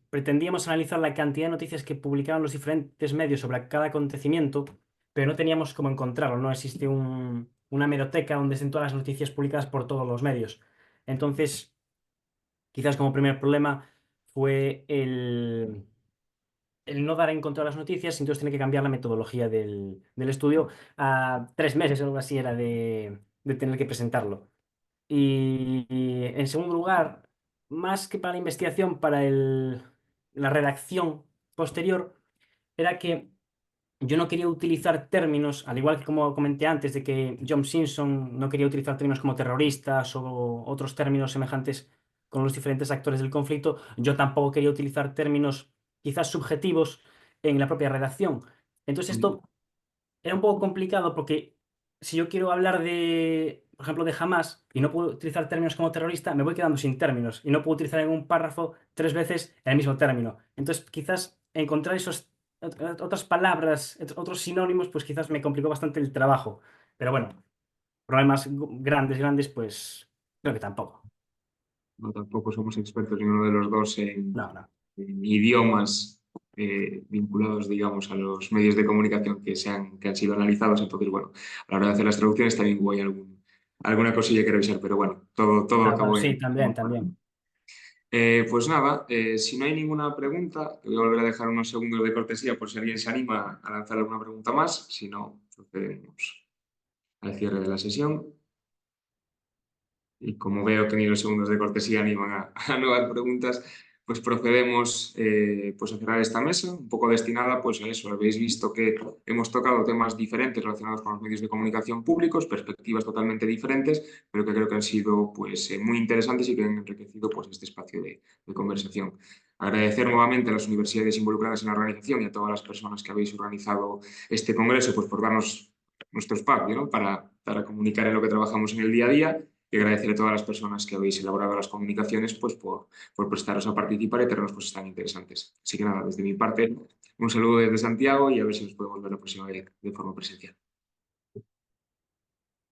Speaker 7: pretendíamos analizar la cantidad de noticias que publicaban los diferentes medios sobre cada acontecimiento, pero no teníamos cómo encontrarlo. No existe una hemeroteca donde estén todas las noticias publicadas por todos los medios. Entonces, quizás como primer problema fue el no dar en contra las noticias, entonces tiene que cambiar la metodología del estudio a 3 meses o algo así era de tener que presentarlo. Y en segundo lugar, más que para la investigación, para la redacción posterior, era que yo no quería utilizar términos, al igual que como comenté antes, de que John Simpson no quería utilizar términos como terroristas o otros términos semejantes con los diferentes actores del conflicto, yo tampoco quería utilizar términos quizás subjetivos en la propia redacción. Entonces esto era un poco complicado porque si yo quiero hablar de, por ejemplo, de Hamas y no puedo utilizar términos como terrorista, me voy quedando sin términos y no puedo utilizar en un párrafo 3 veces el mismo término. Entonces, quizás encontrar esos otras palabras, otros sinónimos, pues quizás me complicó bastante el trabajo. Pero bueno, problemas grandes, pues creo que tampoco.
Speaker 2: No, tampoco somos expertos ninguno de los dos
Speaker 7: No, no.
Speaker 2: en idiomas vinculados, digamos, a los medios de comunicación que han sido analizados. Entonces, bueno, a la hora de hacer las traducciones también hay alguna cosilla que revisar, pero bueno, todo
Speaker 7: Claro,
Speaker 2: acabó
Speaker 7: sí,
Speaker 2: en...
Speaker 7: también.
Speaker 2: Pues nada, si no hay ninguna pregunta, te voy a volver a dejar unos segundos de cortesía por si alguien se anima a lanzar alguna pregunta más. Si no, procedemos al cierre de la sesión. Y como veo que ni los segundos de cortesía animan a nuevas preguntas, pues procedemos pues a cerrar esta mesa, un poco destinada pues a eso. Habéis visto que hemos tocado temas diferentes relacionados con los medios de comunicación públicos, perspectivas totalmente diferentes, pero que creo que han sido pues muy interesantes y que han enriquecido pues este espacio de conversación. Agradecer nuevamente a las universidades involucradas en la organización y a todas las personas que habéis organizado este congreso pues por darnos nuestro espacio, ¿no? para comunicar en lo que trabajamos en el día a día. Y agradecer a todas las personas que habéis elaborado las comunicaciones pues, por prestaros a participar y tenernos cosas tan interesantes. Así que nada, desde mi parte, un saludo desde Santiago y a ver si nos podemos ver la próxima vez de forma presencial.